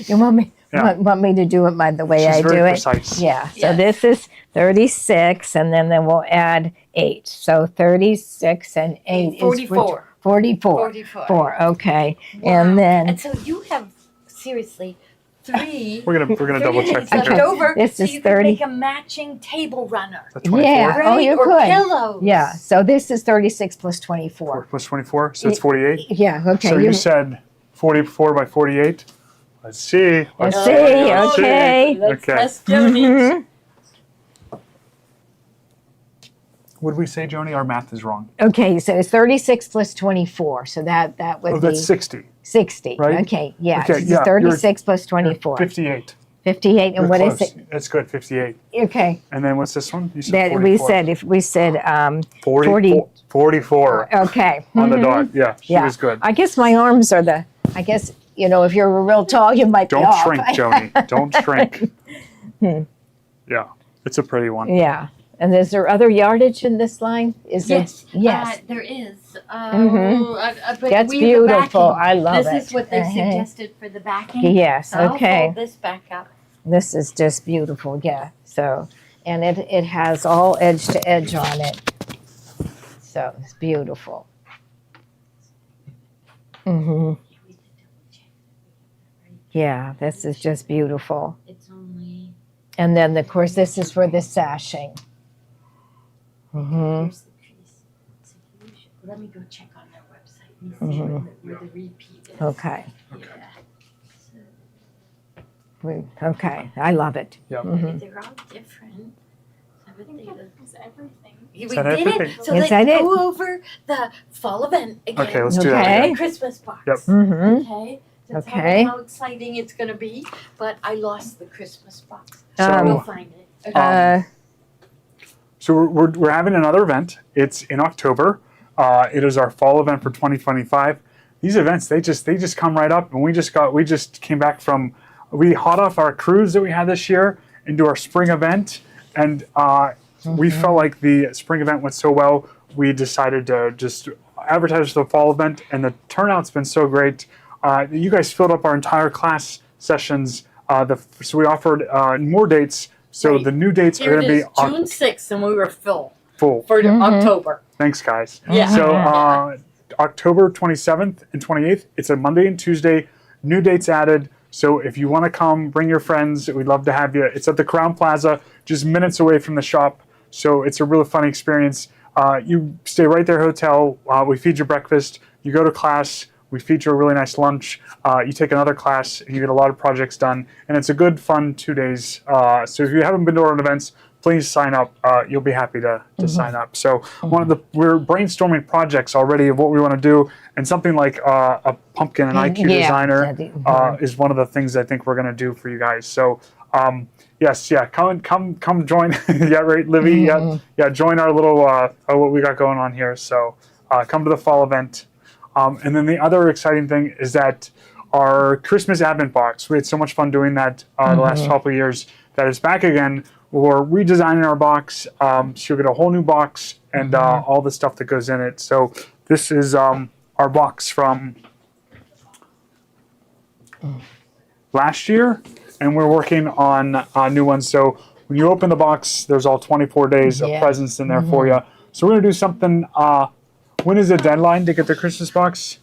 you want me Yeah. want me to do it by the way She's I do very it? precise. Yeah. So Yeah. this is 36, and then we'll add 8. So 36 and 8 is 44. 44. 44. 4. Okay, Wow. and then And so you have seriously 3. We're gonna double check left that. Okay. over. This so is you 30. can make a matching table runner. That's 24. Yeah. Right? Oh, you or could. pillows. yeah. So this is 36 plus 24. 4 plus 24, so it's 48. Yeah. Okay. So you said 44 by 48. Let's see. Let's Let's see, Let's see. okay. Let's Okay. test Joni. Mhm. What did we say, Joni? Our math is wrong. Okay, so it's 36 plus 24. So that would Oh, be that's 60. 60. right? Okay, yeah. Okay, so it's yeah, 36 plus 24. 58. 58. And You're what is close. it? That's good, 58. Okay. And then what's this one? You said That 44. we said 44 okay. on the Mhm. dot. Yeah, she Yeah. was good. I guess my arms are I guess, if you're real tall, you might be Don't off. shrink, Joni. Don't shrink. Hmm. Yeah, it's a pretty one. Yeah. And is there other yardage in this line? Is Yes. it? Yes. There is. Mhm. But That's we have the beautiful. backing. I love it. This is what they Uh-huh. suggested for the backing. Yes. So I'll Okay. fold this back up. This is just beautiful. Yeah. So, and it has all edge to edge on it. So it's beautiful. Hmm. Yeah, this is just beautiful. It's only. And then, of course, this is for the sashing. Hmm. Here's the piece. So let me go check on their website and see where the repeat is. Okay. Yeah. So, Okay, I love it. Yep. They're all different. I think that is everything. We that did everything? it. So Is let's that it? go over the fall event again. Okay, let's do that Okay. again. The Christmas box. Yep. Mm-hmm. Okay. To tell Okay. you how exciting it's going to be, but I lost the Christmas box. So, We'll find it. Okay. So we're having another event. It's in October. It is our fall event for 2025. These events they just come right up, and we just came back from hot off our cruise that we had this year into our spring event, and we felt like the spring event went so well. We decided to just advertise the fall event, and the turnout's been so great. You guys filled up our entire class sessions. So we offered more dates. So Right. the new dates Here are it going to is, be June 6th, and we were full full. for October. Thanks, guys. Yeah. So October 27th and 28th, it's a Monday and Tuesday. New dates added. So if you want to come, bring your friends. We'd love to have you. It's at the Crown Plaza, just minutes away from the shop. So it's a really fun experience. You stay right there, hotel. We feed you breakfast. You go to class. We feature a really nice lunch. You take another class, and you get a lot of projects done. And it's a good, fun 2 days. So if you haven't been to our events, please sign up. You'll be happy to sign up. So we're brainstorming projects already of what we want to do, and something like a pumpkin and IQ designer is one of the things I think we're going to do for you guys. So yes, yeah, come join. Yeah, right, Livy. Yeah, join our little what we got going on here. So come to the fall event. And then the other exciting thing is that our Christmas Advent box, we had so much fun doing that the last couple of years, that is back again. We're redesigning our box. So you'll get a whole new box and all the stuff that goes in it. So this is our box from last year, and we're working on new ones. So when you open the box, there's all 24 days of presents in there for you. So we're going to do something. When is the deadline to get the Christmas box?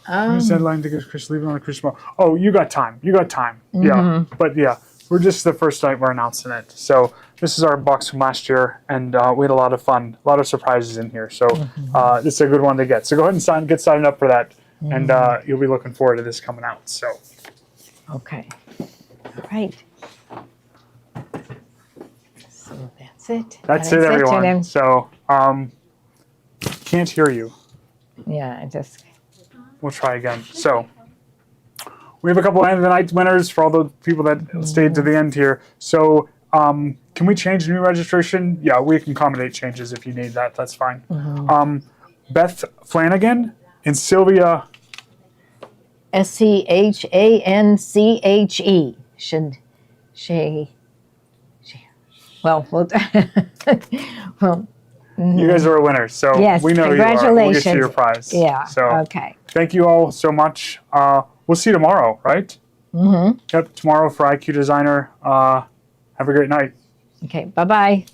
When is the deadline to get Christmas? Leave it on the Christmas box. Oh, you got time. You got time. Yeah. But yeah, we're just the first night we're announcing it. So this is our box from last year, and we had a lot of fun, a lot of surprises in here. So this is a good one to get. So go ahead and get signed up for that, and you'll be looking forward to this coming out. So. Okay. All right. So that's it. That's it, everyone. So can't hear you. Yeah, I just. We'll try again. So we have a couple of end of the night winners for all the people that stayed to the end here. So can we change new registration? Yeah, we can accommodate changes if you need that. That's fine. Beth Flanagan and Sylvia. SCHANCHE. She. Well, You guys are a winner, so yes, we know you are. We'll get you your prize. Yeah. So Okay. thank you all so much. We'll see you tomorrow, right? Yep, tomorrow for IQ Designer. Have a great night. Okay. Bye-bye.